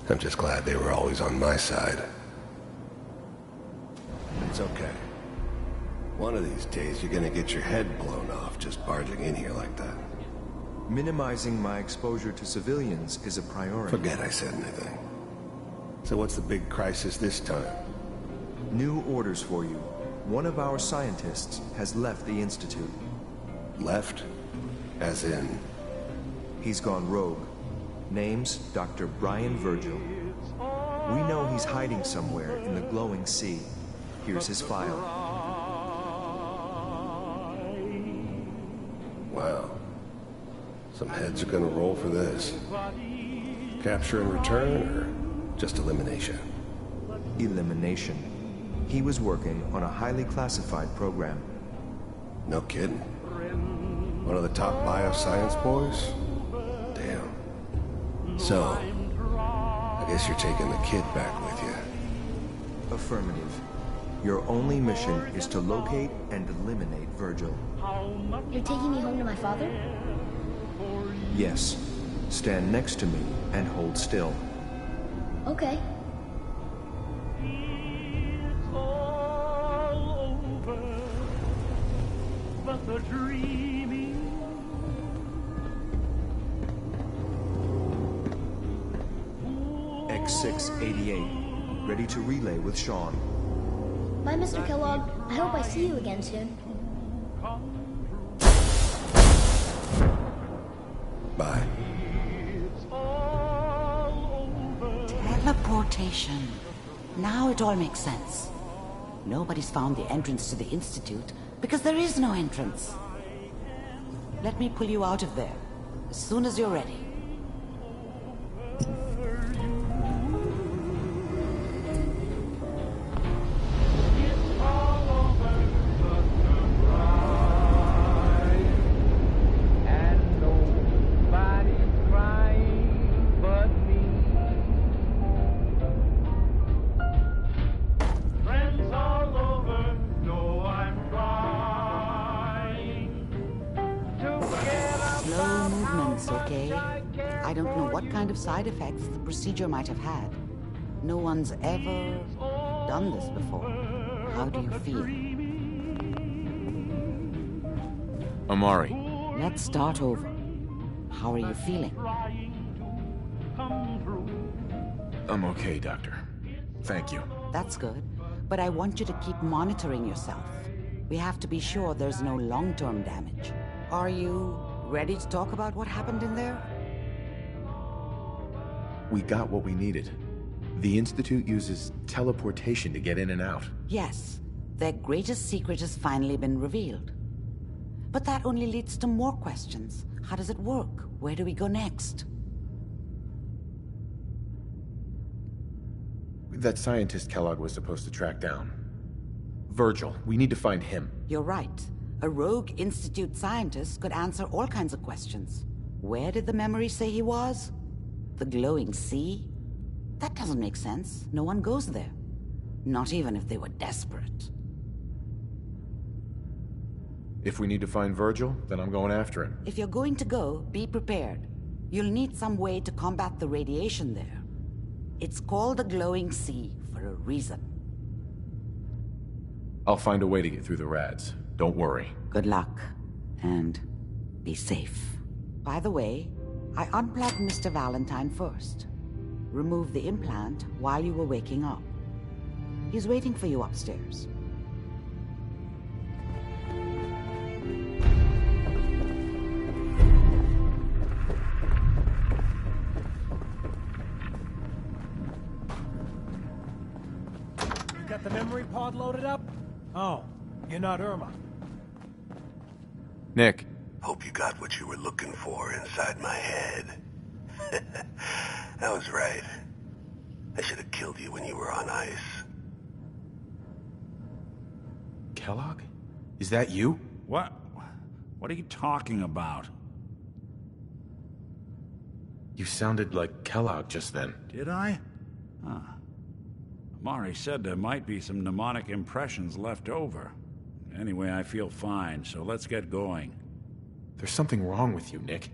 I'm just glad they were always on my side. It's okay. One of these days you're gonna get your head blown off just barging in here like that. Minimizing my exposure to civilians is a priority. Forget I said anything. So what's the big crisis this time? New orders for you. One of our scientists has left the Institute. Left? As in? He's gone rogue. Name's Dr. Brian Virgil. We know he's hiding somewhere in the glowing sea. Here's his file. Wow. Some heads are gonna roll for this. Capture and return, or just elimination? Elimination. He was working on a highly classified program. No kidding. One of the top bioscience boys? Damn. So, I guess you're taking the kid back with you. Affirmative. Your only mission is to locate and eliminate Virgil. You're taking me home to my father? Yes. Stand next to me and hold still. Okay. X688. Ready to relay with Sean. Bye, Mr. Kellogg. I hope I see you again soon. Bye. Teleportation. Now it all makes sense. Nobody's found the entrance to the Institute because there is no entrance. Let me pull you out of there as soon as you're ready. Side effects the procedure might have had. No one's ever done this before. How do you feel? Amari. Let's start over. How are you feeling? I'm okay, Doctor. Thank you. That's good. But I want you to keep monitoring yourself. We have to be sure there's no long-term damage. Are you ready to talk about what happened in there? We got what we needed. The Institute uses teleportation to get in and out. Yes, their greatest secret has finally been revealed. But that only leads to more questions. How does it work? Where do we go next? That scientist Kellogg was supposed to track down. Virgil, we need to find him. You're right. A rogue Institute scientist could answer all kinds of questions. Where did the memory say he was? The glowing sea? That doesn't make sense. No one goes there. Not even if they were desperate. If we need to find Virgil, then I'm going after him. If you're going to go, be prepared. You'll need some way to combat the radiation there. It's called the glowing sea for a reason. I'll find a way to get through the rads. Don't worry. Good luck. And be safe. By the way, I unplugged Mr. Valentine first. Removed the implant while you were waking up. He's waiting for you upstairs. Got the memory pod loaded up? Oh, you're not Irma. Nick. Hope you got what you were looking for inside my head. I was right. I should have killed you when you were on ice. Kellogg? Is that you? What? What are you talking about? You sounded like Kellogg just then. Did I? Huh. Mari said there might be some mnemonic impressions left over. Anyway, I feel fine, so let's get going. There's something wrong with you, Nick.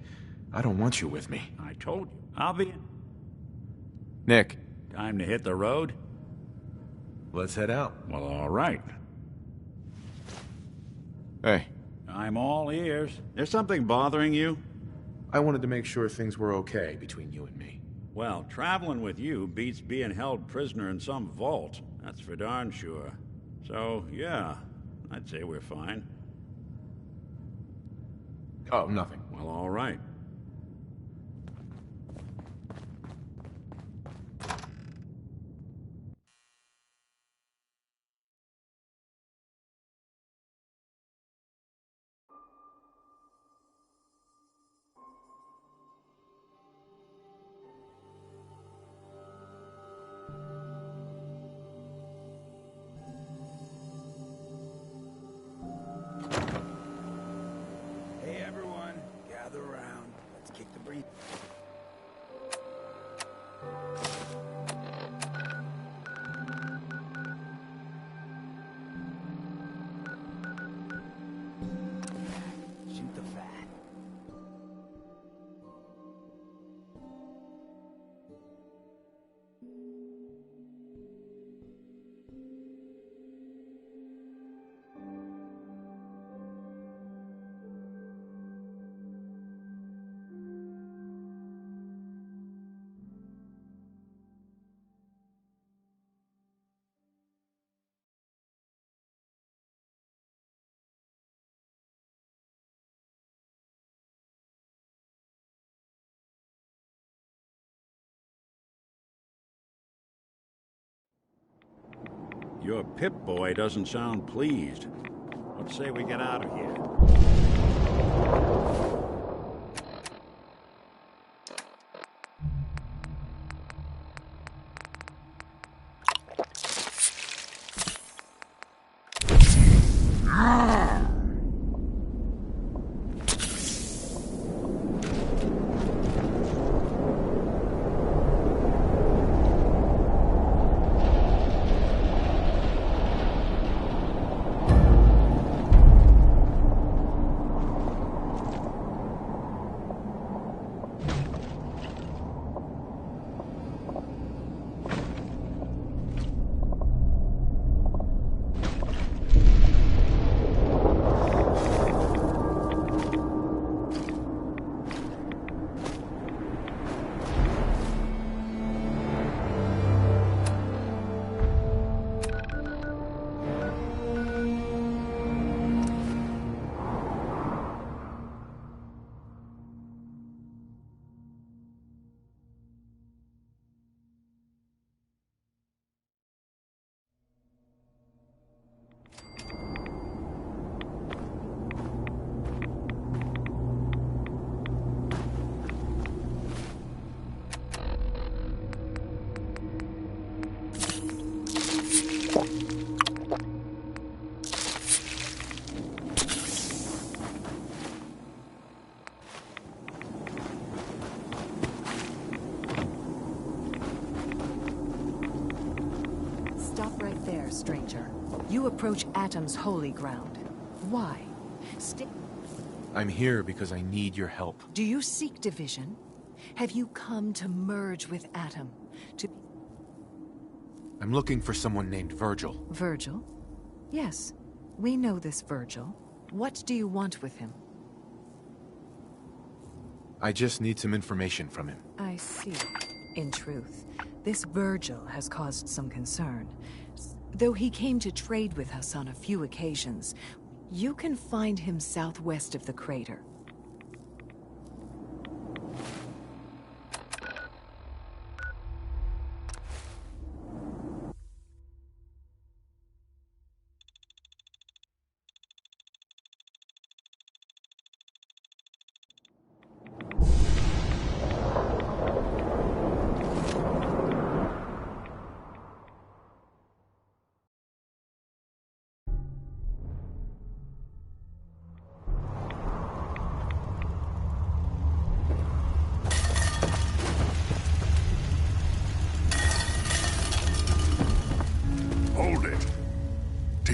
I don't want you with me. I told you. I'll be... Nick. Time to hit the road? Let's head out. Well, all right. Hey. I'm all ears. There's something bothering you? I wanted to make sure things were okay between you and me. Well, traveling with you beats being held prisoner in some vault. That's for darn sure. So, yeah, I'd say we're fine. Oh, nothing. Well, all right. Hey everyone, gather around. Let's kick the breeze. Shoot the fat. Your Pip-Boy doesn't sound pleased. Let's say we get out of here. Stranger. You approach Atom's holy ground. Why? I'm here because I need your help. Do you seek division? Have you come to merge with Atom? I'm looking for someone named Virgil. Virgil? Yes, we know this Virgil. What do you want with him? I just need some information from him. I see. In truth, this Virgil has caused some concern. Though he came to trade with us on a few occasions, you can find him southwest of the crater.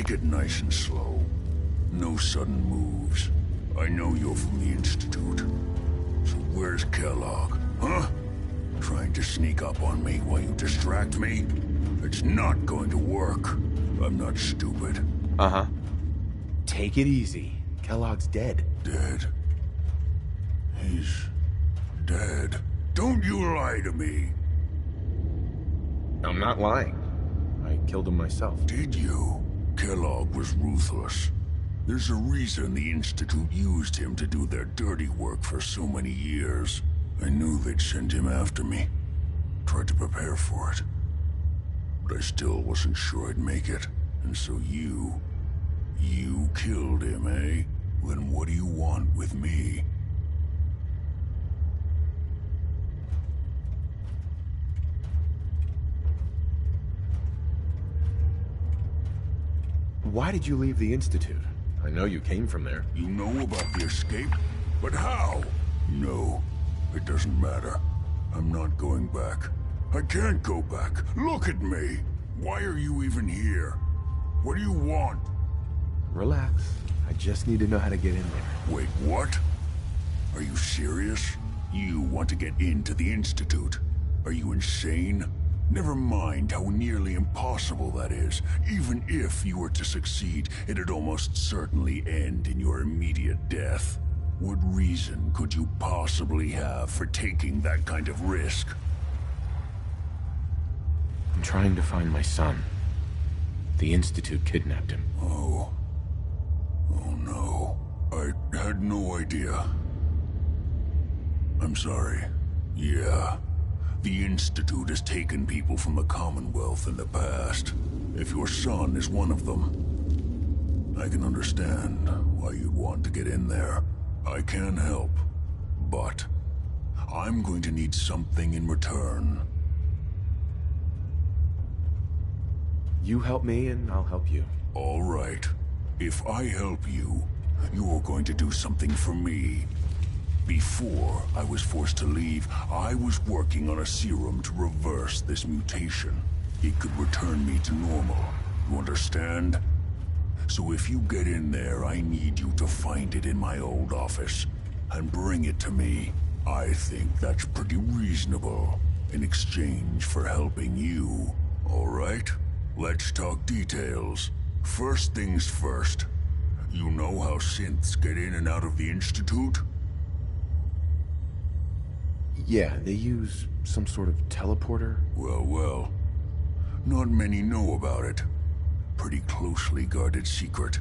Take it nice and slow. No sudden moves. I know you're from the Institute. So where's Kellogg, huh? Trying to sneak up on me while you distract me? It's not going to work. I'm not stupid. Uh-huh. Take it easy. Kellogg's dead. Dead? He's dead. Don't you lie to me. I'm not lying. I killed him myself. Did you? Kellogg was ruthless. There's a reason the Institute used him to do their dirty work for so many years. I knew they'd send him after me. Tried to prepare for it. But I still wasn't sure I'd make it. And so you killed him, eh? Then what do you want with me? Why did you leave the Institute? I know you came from there. You know about the escape? But how? No, it doesn't matter. I'm not going back. I can't go back. Look at me. Why are you even here? What do you want? Relax. I just need to know how to get in there. Wait, what? Are you serious? You want to get into the Institute? Are you insane? Never mind how nearly impossible that is. Even if you were to succeed, it'd almost certainly end in your immediate death. What reason could you possibly have for taking that kind of risk? I'm trying to find my son. The Institute kidnapped him. Oh no. I had no idea. I'm sorry. Yeah. The Institute has taken people from the Commonwealth in the past. If your son is one of them, I can understand why you'd want to get in there. I can help, but I'm going to need something in return. You help me and I'll help you. All right. If I help you, you're going to do something for me. Before I was forced to leave, I was working on a serum to reverse this mutation. It could return me to normal. You understand? So if you get in there, I need you to find it in my old office and bring it to me. I think that's pretty reasonable in exchange for helping you. All right? Let's talk details. First things first. You know how synths get in and out of the Institute? Yeah, they use some sort of teleporter. Well. Not many know about it. Pretty closely guarded secret.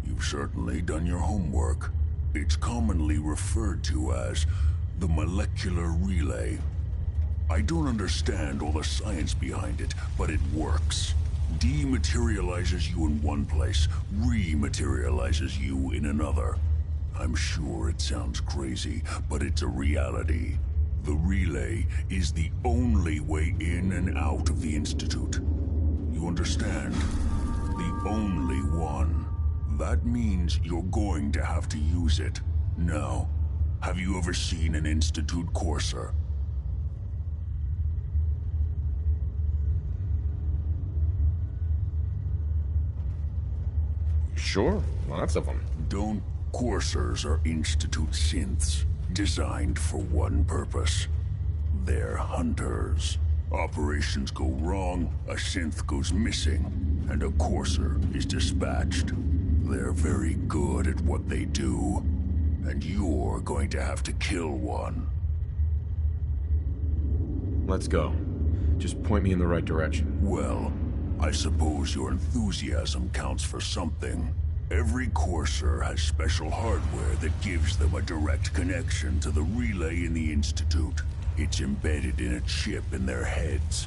You've certainly done your homework. It's commonly referred to as the molecular relay. I don't understand all the science behind it, but it works. Dematerializes you in one place, rematerializes you in another. I'm sure it sounds crazy, but it's a reality. The relay is the only way in and out of the Institute. You understand? The only one. That means you're going to have to use it. Now, have you ever seen an Institute courser? Sure, lots of them. Coursers are Institute synths, designed for one purpose. They're hunters. Operations go wrong, a synth goes missing, and a courser is dispatched. They're very good at what they do, and you're going to have to kill one. Let's go. Just point me in the right direction. Well, I suppose your enthusiasm counts for something. Every courser has special hardware that gives them a direct connection to the relay in the Institute. It's embedded in a chip in their heads.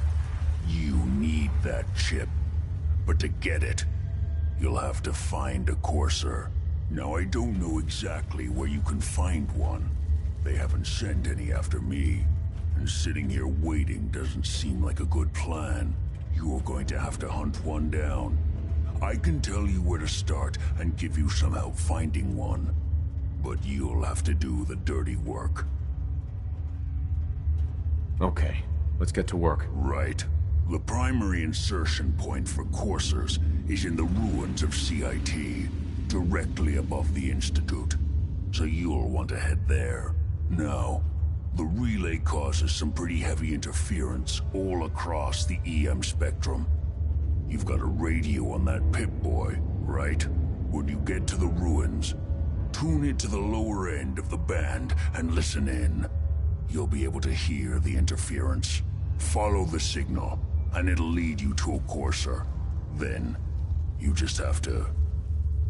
You need that chip. But to get it, you'll have to find a courser. Now, I don't know exactly where you can find one. They haven't sent any after me. And sitting here waiting doesn't seem like a good plan. You're going to have to hunt one down. I can tell you where to start and give you some help finding one. But you'll have to do the dirty work. Okay, let's get to work. Right. The primary insertion point for coursers is in the ruins of CIT, directly above the Institute. So you'll want to head there. Now, the relay causes some pretty heavy interference all across the EM spectrum. You've got a radio on that Pip-Boy, right? When you get to the ruins, tune it to the lower end of the band and listen in. You'll be able to hear the interference. Follow the signal, and it'll lead you to a courser. Then, you just have to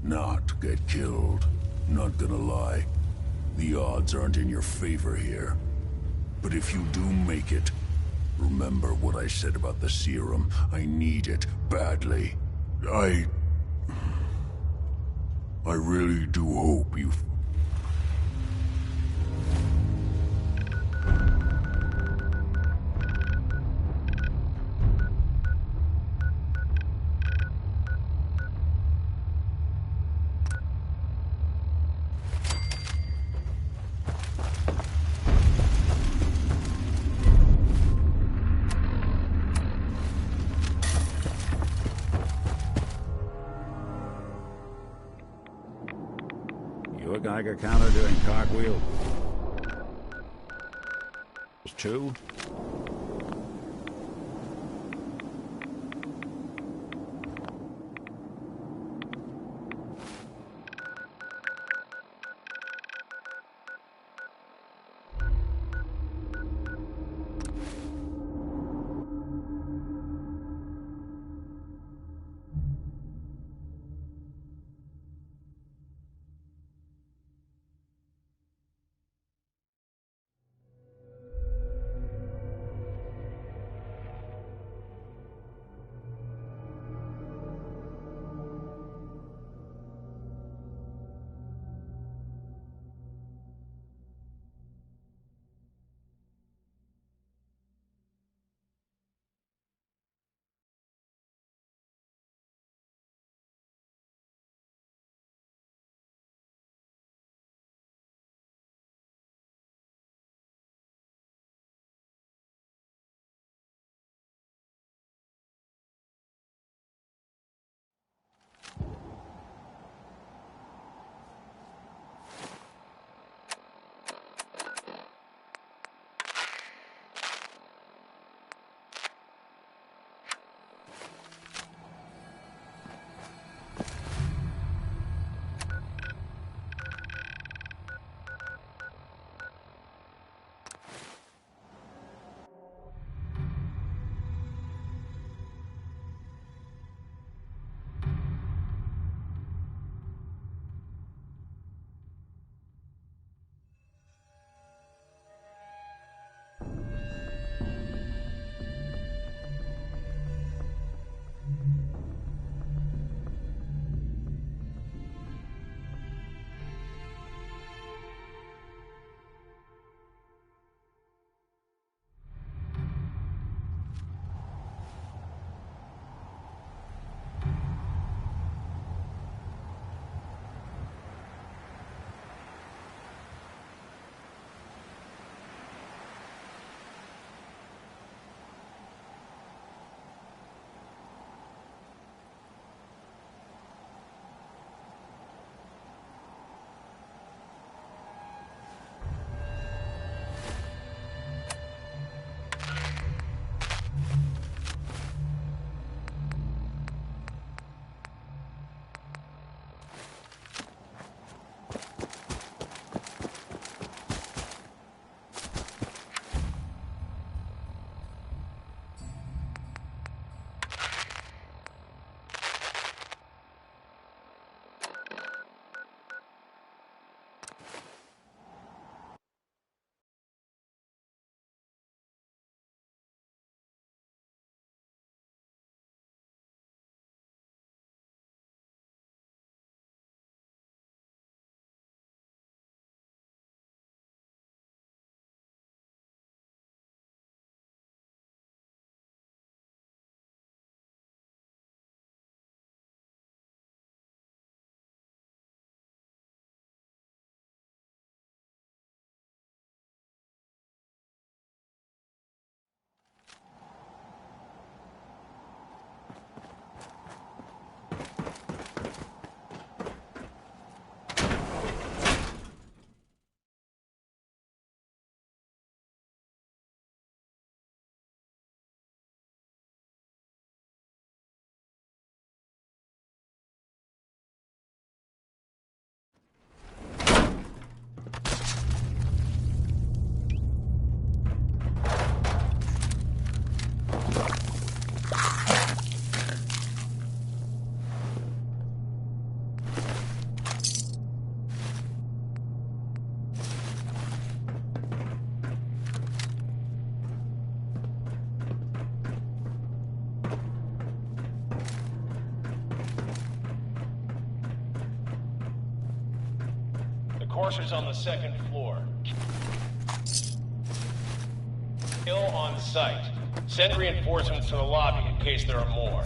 not get killed. Not gonna lie, the odds aren't in your favor here. But if you do make it, remember what I said about the serum. I need it badly. I really do hope you... Your Geiger counter doing cartwheel. 2. Courser's on the second floor. Kill on site. Send reinforcements to the lobby in case there are more.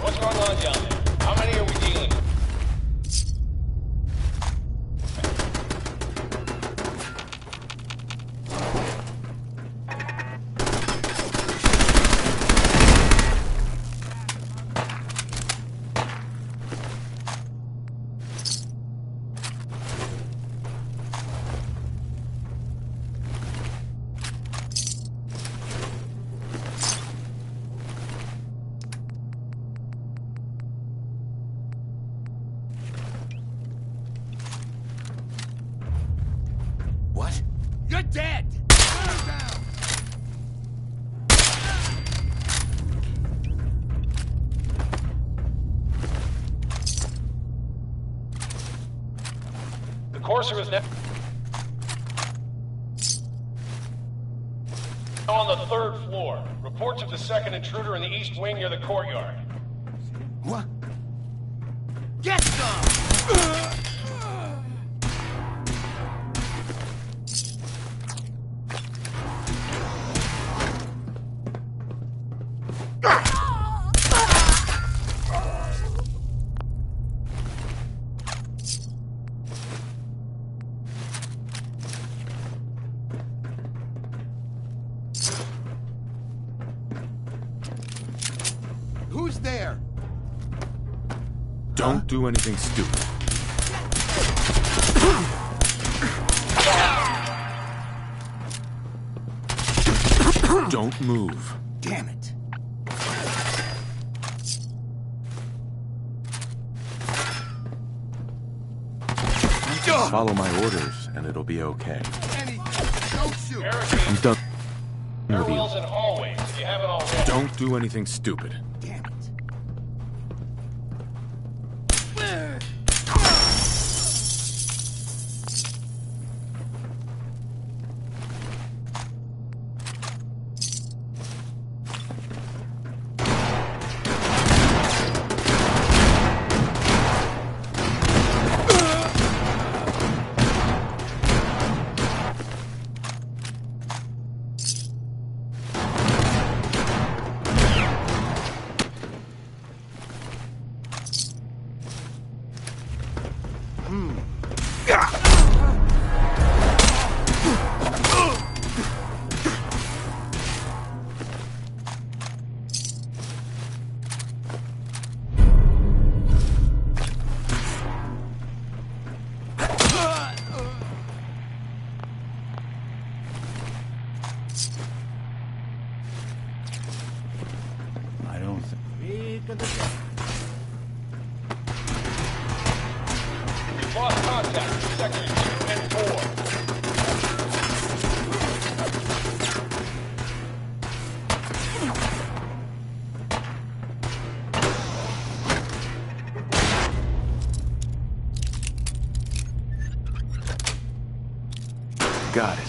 What's going on down there? How many are we dealing with? What? You're dead! The Courser is now on the third floor. Reports of the second intruder in the east wing near the courtyard. What? Get some! Who's there? Don't do anything stupid. Don't move. Damn it. Follow my orders, and it'll be okay. Don't shoot! I'm done with you. Stairwells and hallways, if you haven't already. Don't do anything stupid. Damn it. I don't think. We've lost contact with sectors 2 and 4. Got it.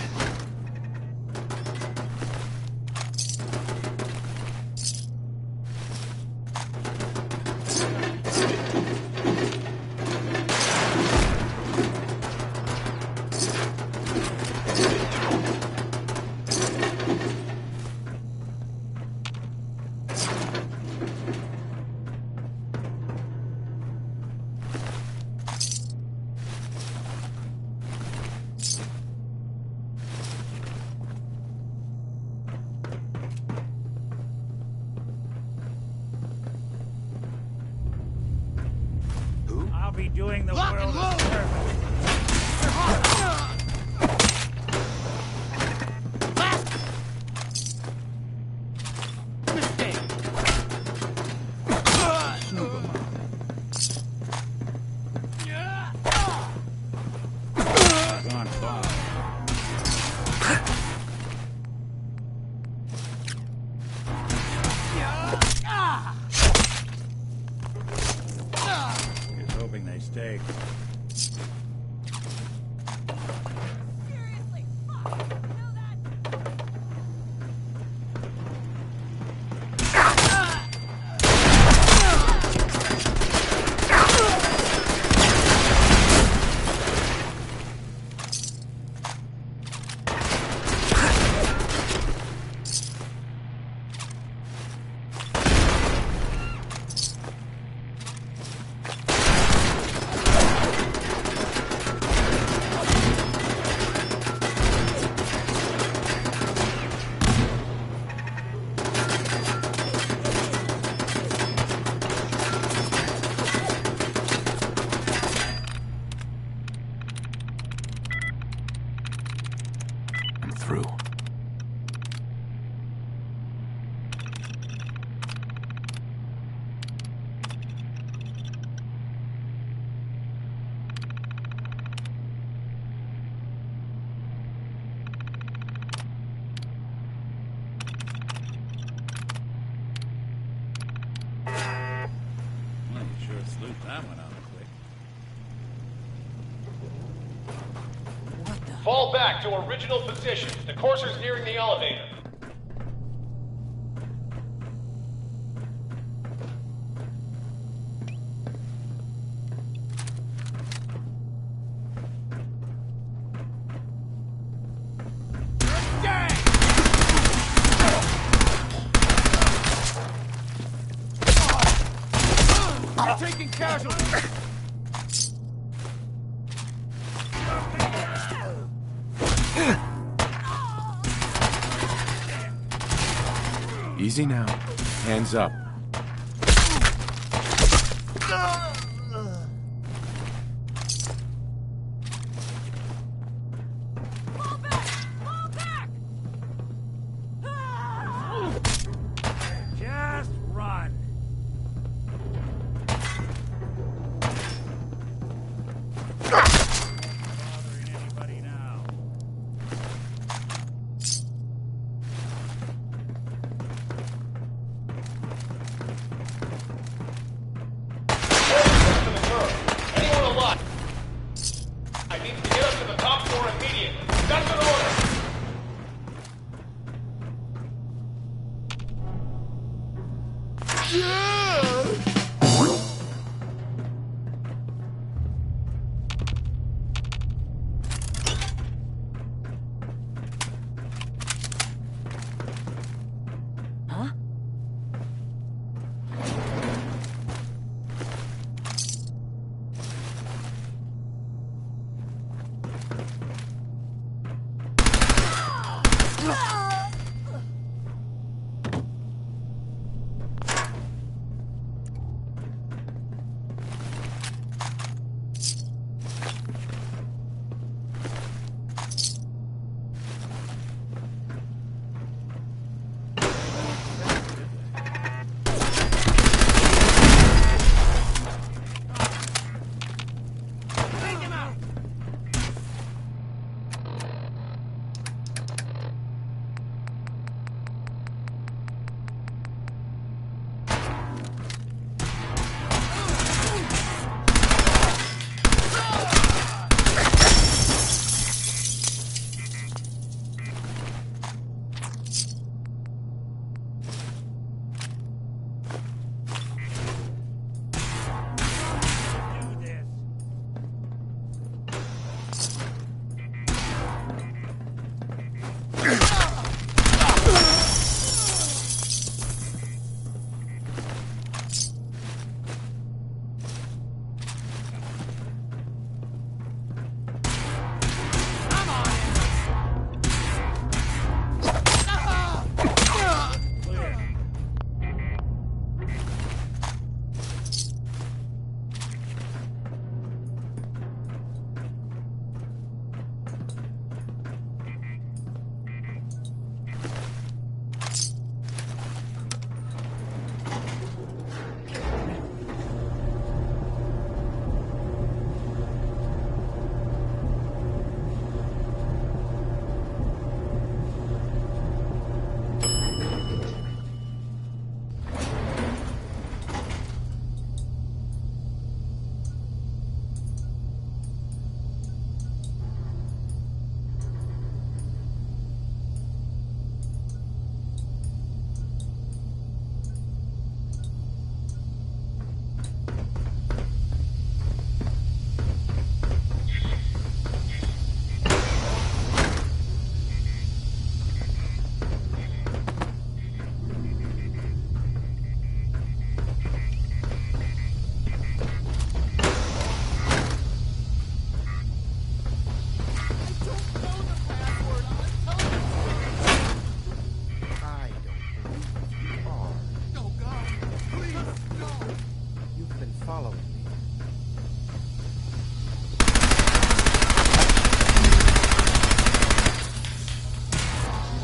I'll be doing the world a service. Gone far. way. Through. Well, you sure sleuthed that one out quick. Fall back to original position. The courser's nearing the elevator. You're taking casualties! Easy now. Hands up. Just run.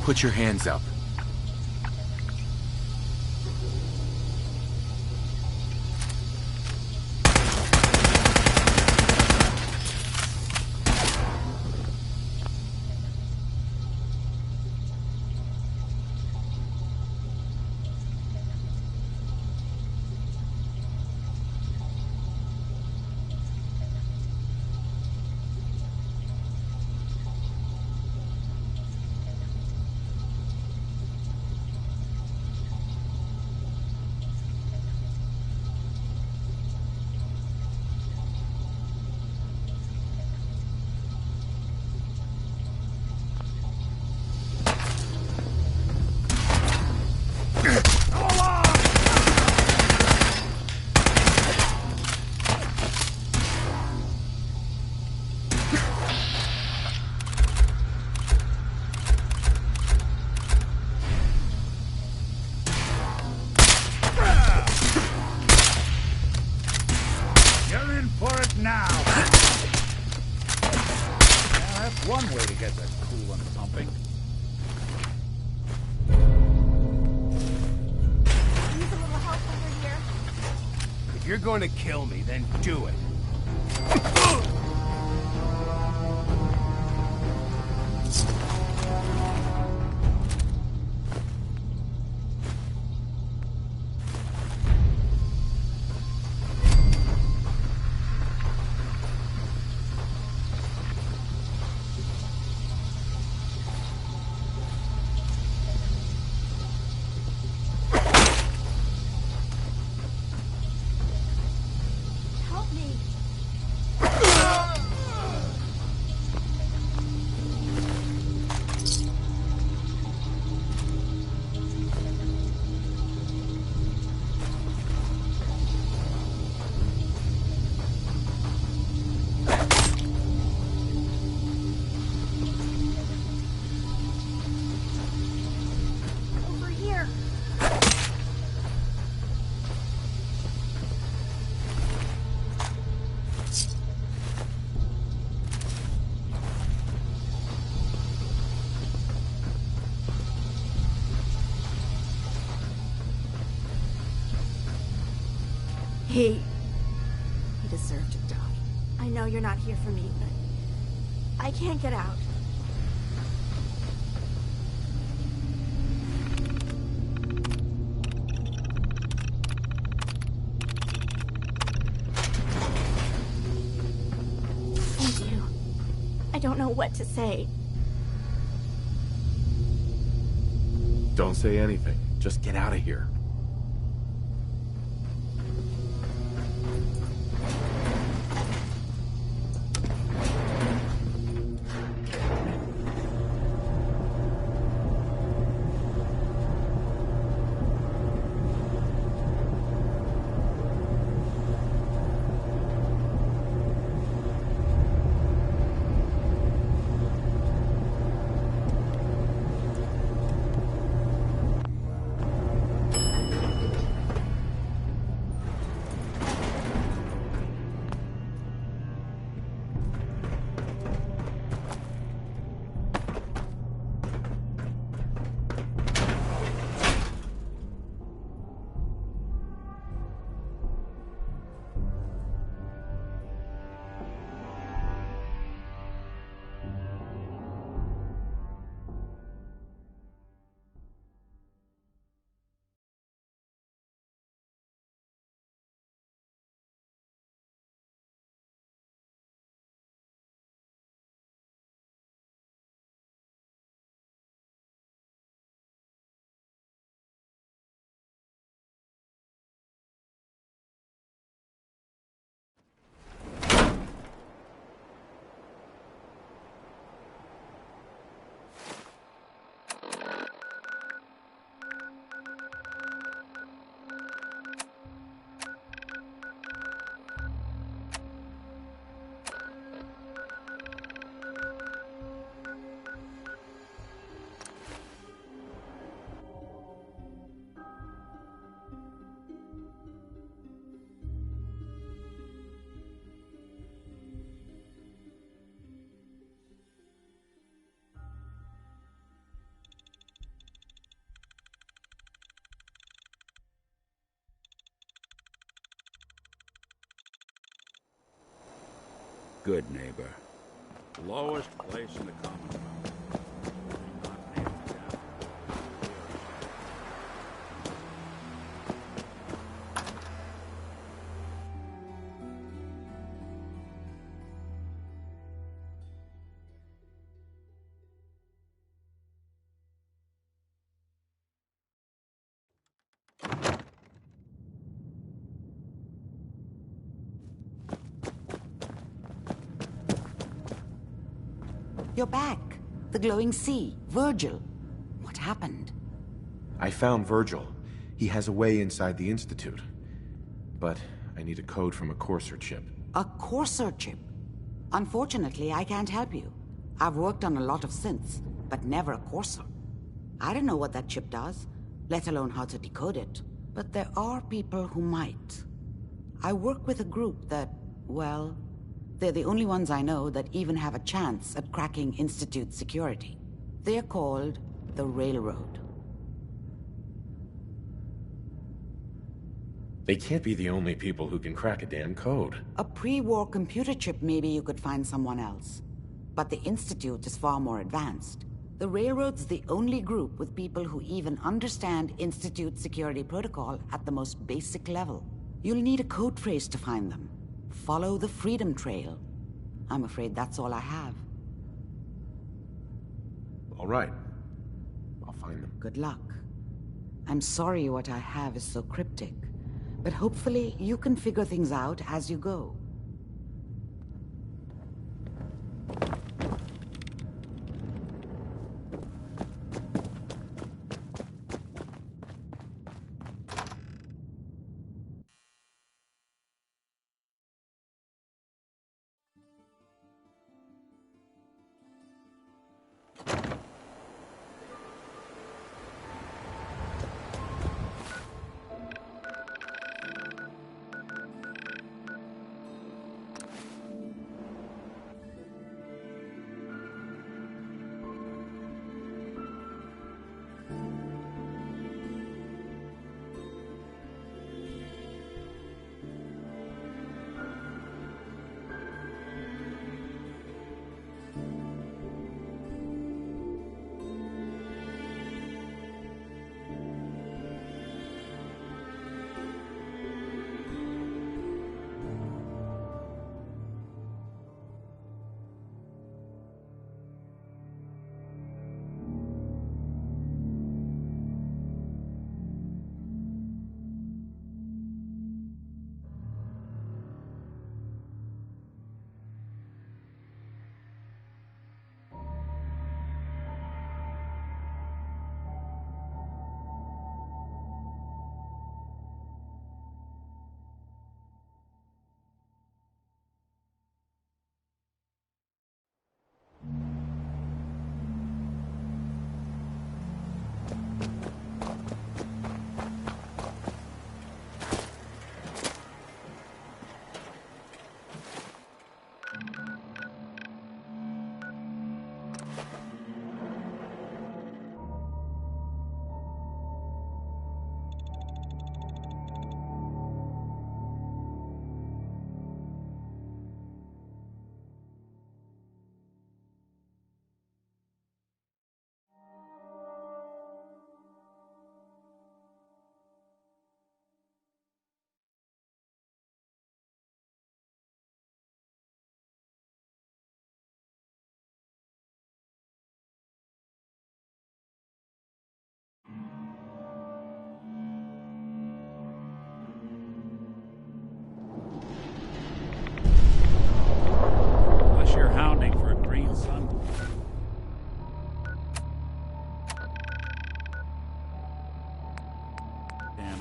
Put your hands up. One way to get the coolant pumping. Need a little help over here. If you're going to kill me, then do it. Help me. Over here. He deserved to die. I know you're not here for me, but I can't get out. Thank you. I don't know what to say. Don't say anything. Just get out of here. Good neighbor. Lowest place in the Commonwealth. Not named down. You're back. The glowing sea. Virgil. What happened? I found Virgil. He has a way inside the Institute. But I need a code from a Courser chip. A Courser chip? Unfortunately, I can't help you. I've worked on a lot of synths, but never a Courser. I don't know what that chip does, let alone how to decode it. But there are people who might. I work with a group that, well, they're the only ones I know that even have a chance at cracking Institute security. They're called the Railroad. They can't be the only people who can crack a damn code. A pre-war computer chip, maybe you could find someone else. But the Institute is far more advanced. The Railroad's the only group with people who even understand Institute security protocol at the most basic level. You'll need a code phrase to find them. Follow the Freedom Trail. I'm afraid that's all I have. All right. I'll find them. Good luck. I'm sorry what I have is so cryptic, but hopefully you can figure things out as you go.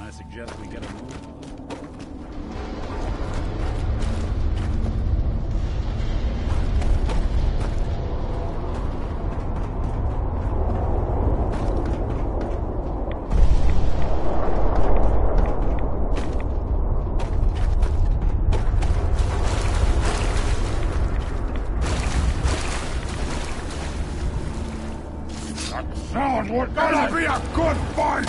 I suggest we get a move on. Sounds like gonna be a good fight!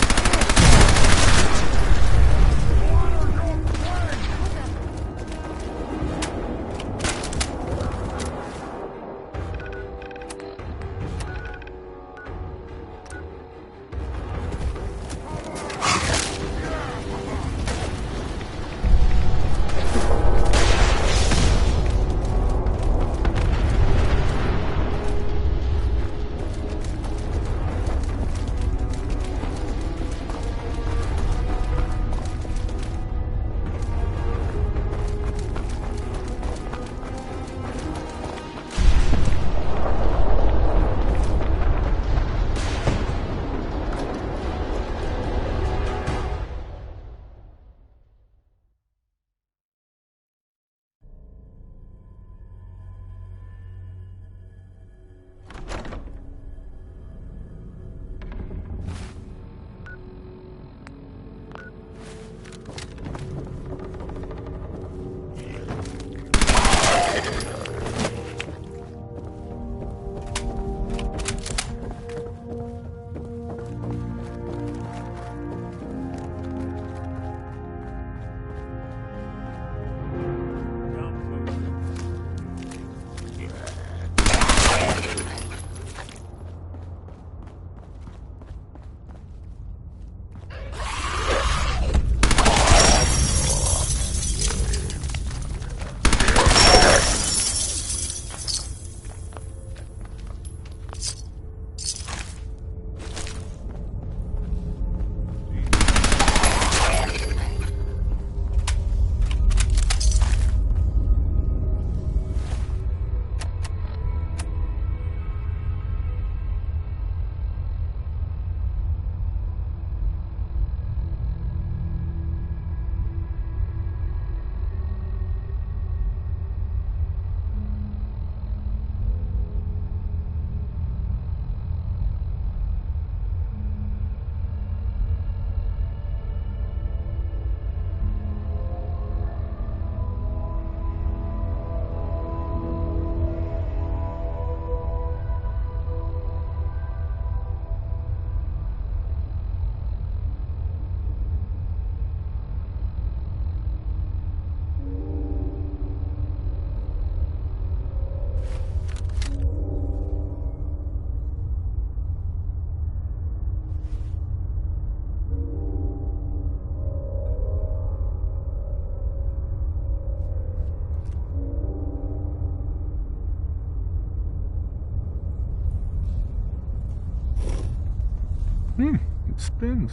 It spins.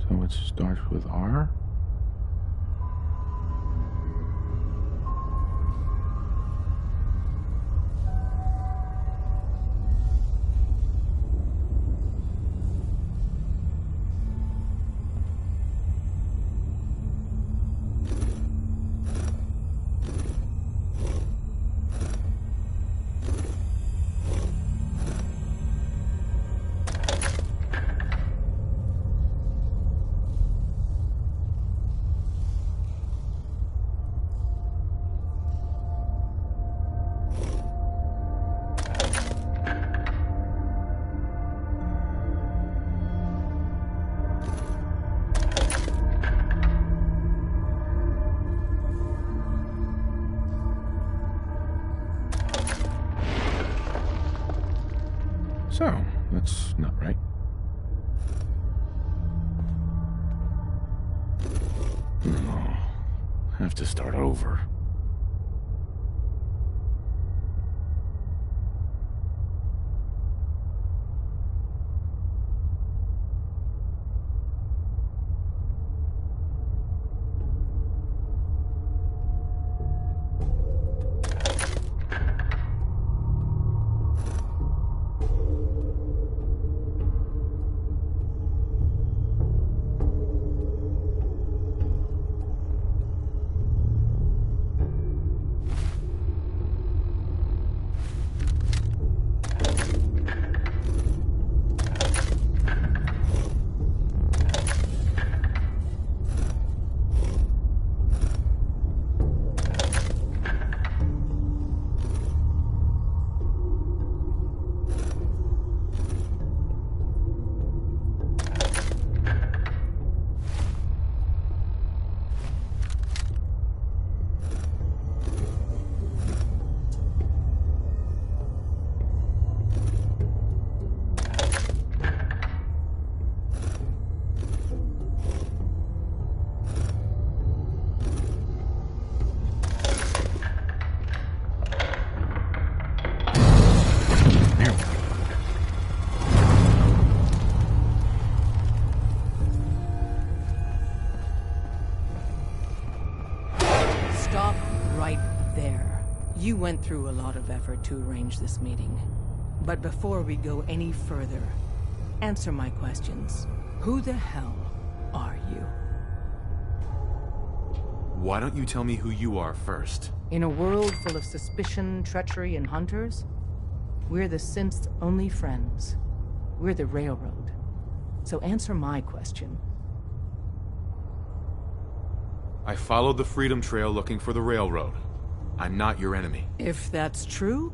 So it starts with R? So, that's not right. No, have to start over. You went through a lot of effort to arrange this meeting. But before we go any further, answer my questions. Who the hell are you? Why don't you tell me who you are first? In a world full of suspicion, treachery, and hunters, we're the synth's only friends. We're the Railroad. So answer my question. I followed the Freedom Trail looking for the Railroad. I'm not your enemy. If that's true,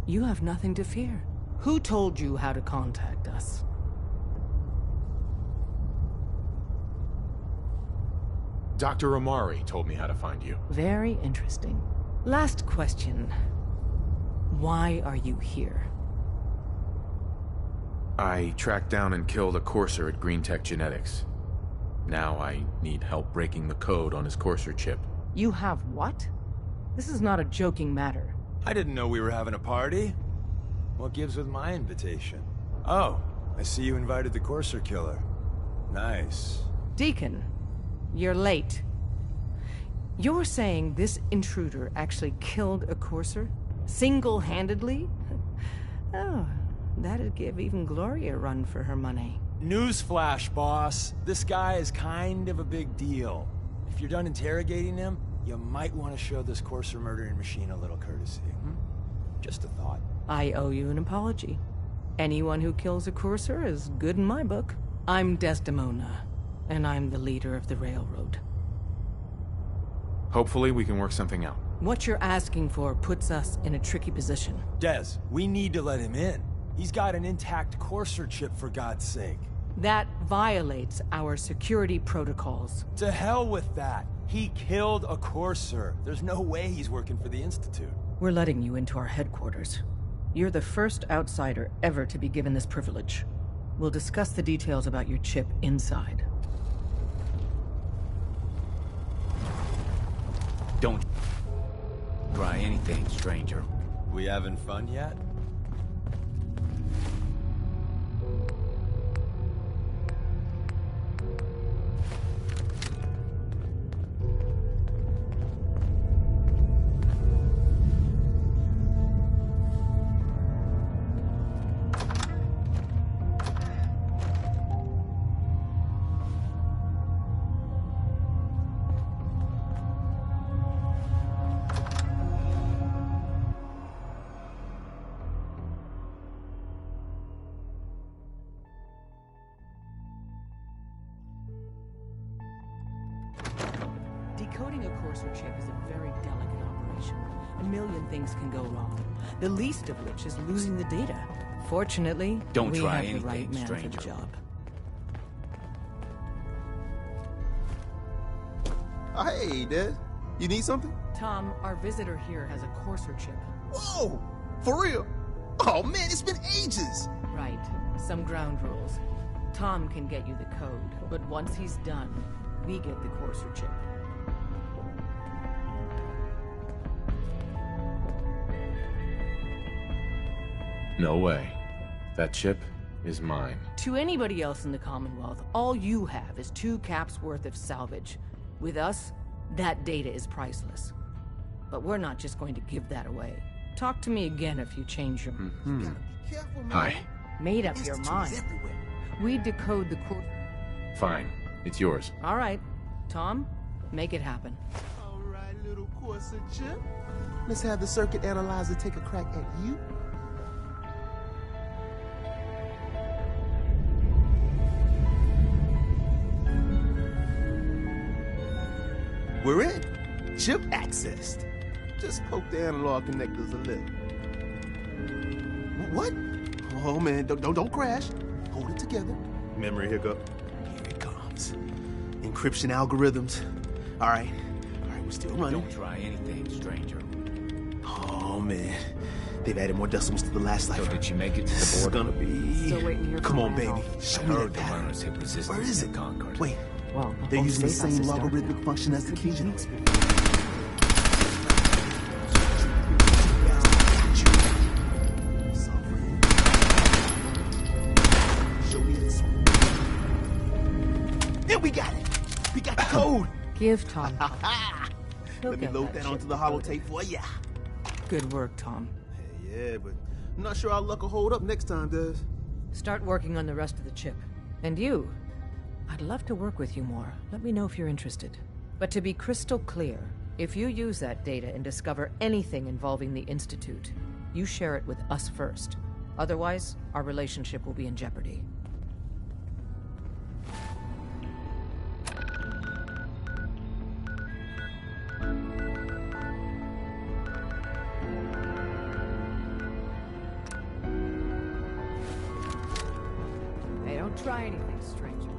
you have nothing to fear. Who told you how to contact us? Dr. Amari told me how to find you. Very interesting. Last question. Why are you here? I tracked down and killed a Courser at Green Tech Genetics. Now I need help breaking the code on his Courser chip. You have what? This is not a joking matter. I didn't know we were having a party. What gives with my invitation? Oh, I see you invited the Courser killer. Nice. Deacon, you're late. You're saying this intruder actually killed a Courser? Single-handedly? Oh, that'd give even Gloria a run for her money. Newsflash, boss. This guy is kind of a big deal. If you're done interrogating him, you might want to show this Courser murdering machine a little courtesy. Just a thought. I owe you an apology. Anyone who kills a Courser is good in my book. I'm Desdemona, and I'm the leader of the Railroad. Hopefully we can work something out. What you're asking for puts us in a tricky position. Des, we need to let him in. He's got an intact Courser chip, for God's sake. That violates our security protocols. To hell with that. He killed a Courser. There's no way he's working for the Institute. We're letting you into our headquarters. You're the first outsider ever to be given this privilege. We'll discuss the details about your chip inside. Don't try anything, stranger. We having fun yet? Decoding a Courser chip is a very delicate operation. A million things can go wrong, the least of which is losing the data. Fortunately, Don't we try have the right anything, man stranger. for the job. Hey, Des. You need something? Tom, our visitor here has a Courser chip. Whoa! For real? Oh man, it's been ages! Right. Some ground rules. Tom can get you the code, but once he's done, we get the Courser chip. No way. That chip is mine. To anybody else in the Commonwealth, all you have is 2 caps worth of salvage. With us, that data is priceless. But we're not just going to give that away. Talk to me again if you change your... Hi. Made up your mind. We decode the core... Fine. It's yours. All right. Tom, make it happen. All right, little Courser chip. Let's have the circuit analyzer take a crack at you. We're in. Chip accessed. Just poke the analog connectors a little. What? Oh man, don't crash. Hold it together. Memory hiccup. Here it comes. Encryption algorithms. All right, we're still running. Don't try anything, stranger. Oh man, they've added more decimals to the last cipher. So did you make it to the This is border? gonna be. Still waiting here. Come on, baby. Show me that Heard the pattern. runners hit resistance. Where is it? in Concord. Wait, Well, they're using the same logarithmic logarithmic function as the key generator. And we got it. We got the code. Give Tom. Let me load that onto the holotape for ya. Good work, Tom. Yeah, but I'm not sure our luck will hold up next time, Des. Start working on the rest of the chip. And you, I'd love to work with you more. Let me know if you're interested. But to be crystal clear, if you use that data and discover anything involving the Institute, you share it with us first. Otherwise, our relationship will be in jeopardy. Hey, don't try anything, stranger.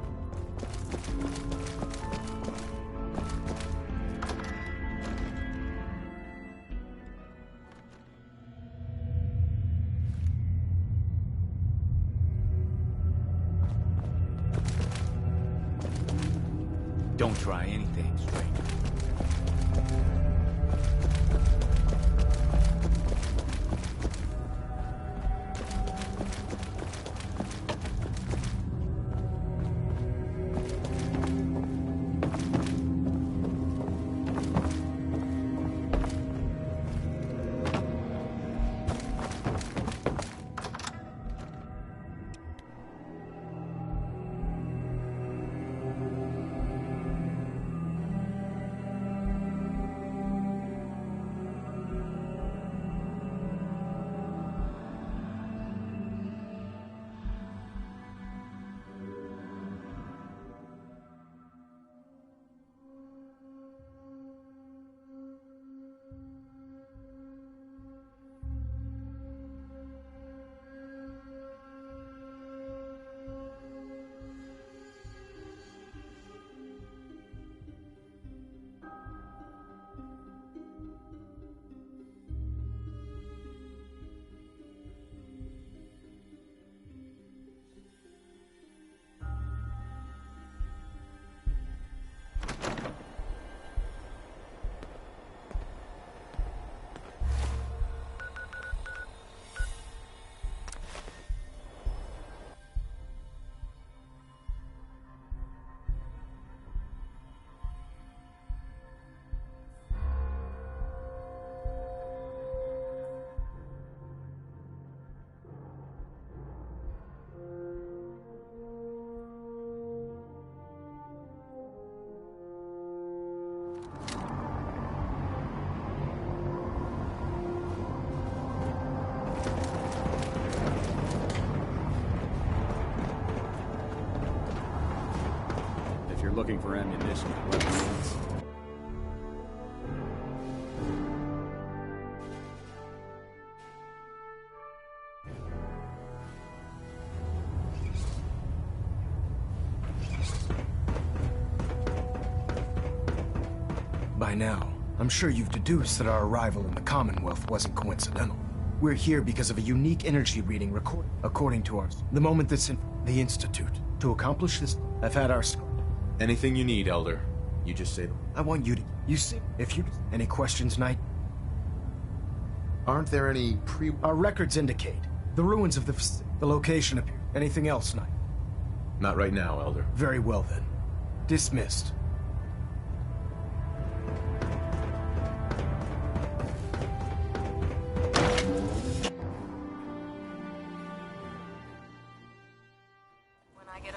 Don't try anything, stranger. looking for ammunition and weapons. By now, I'm sure you've deduced that our arrival in the Commonwealth wasn't coincidental. We're here because of a unique energy reading recorded, according to ours. The moment that's in the Institute. To accomplish this, I've had our... Anything you need, Elder. You just say them. I want you to... You see, if you... Any questions, Knight? Aren't there any Our records indicate. The ruins of the location appear. Anything else, Knight? Not right now, Elder. Very well, then. Dismissed.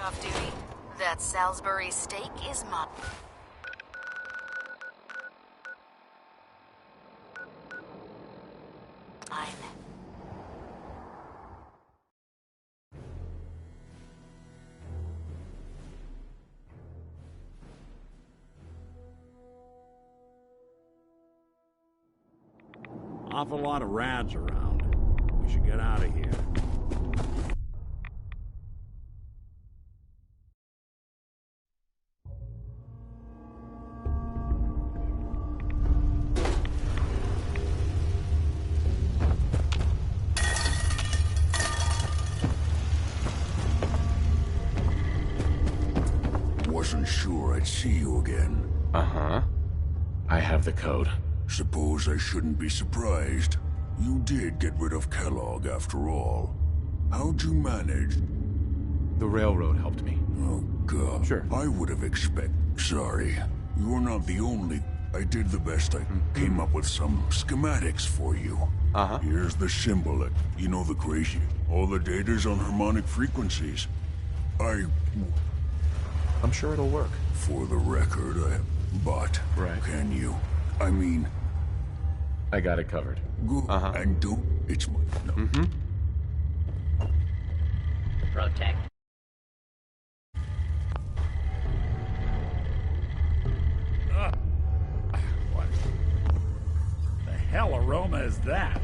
Off duty. That Salisbury steak is mine. Awful lot of rads around. We should get out of here. Wasn't sure I'd see you again. Uh-huh. I have the code. Suppose I shouldn't be surprised. You did get rid of Kellogg after all. How'd you manage? The railroad helped me. Oh, God. Sure. I would have expected... Sorry. You're not the only... I did the best I came up with some schematics for you. Uh-huh. Here's the symbol. You know the crazy. All the data's on harmonic frequencies. I'm sure it'll work. For the record, but... Right. Can you? I mean... I got it covered. Good. Uh-huh. And don't... It's my... No. Mm-hmm. Protect. What the hell aroma is that?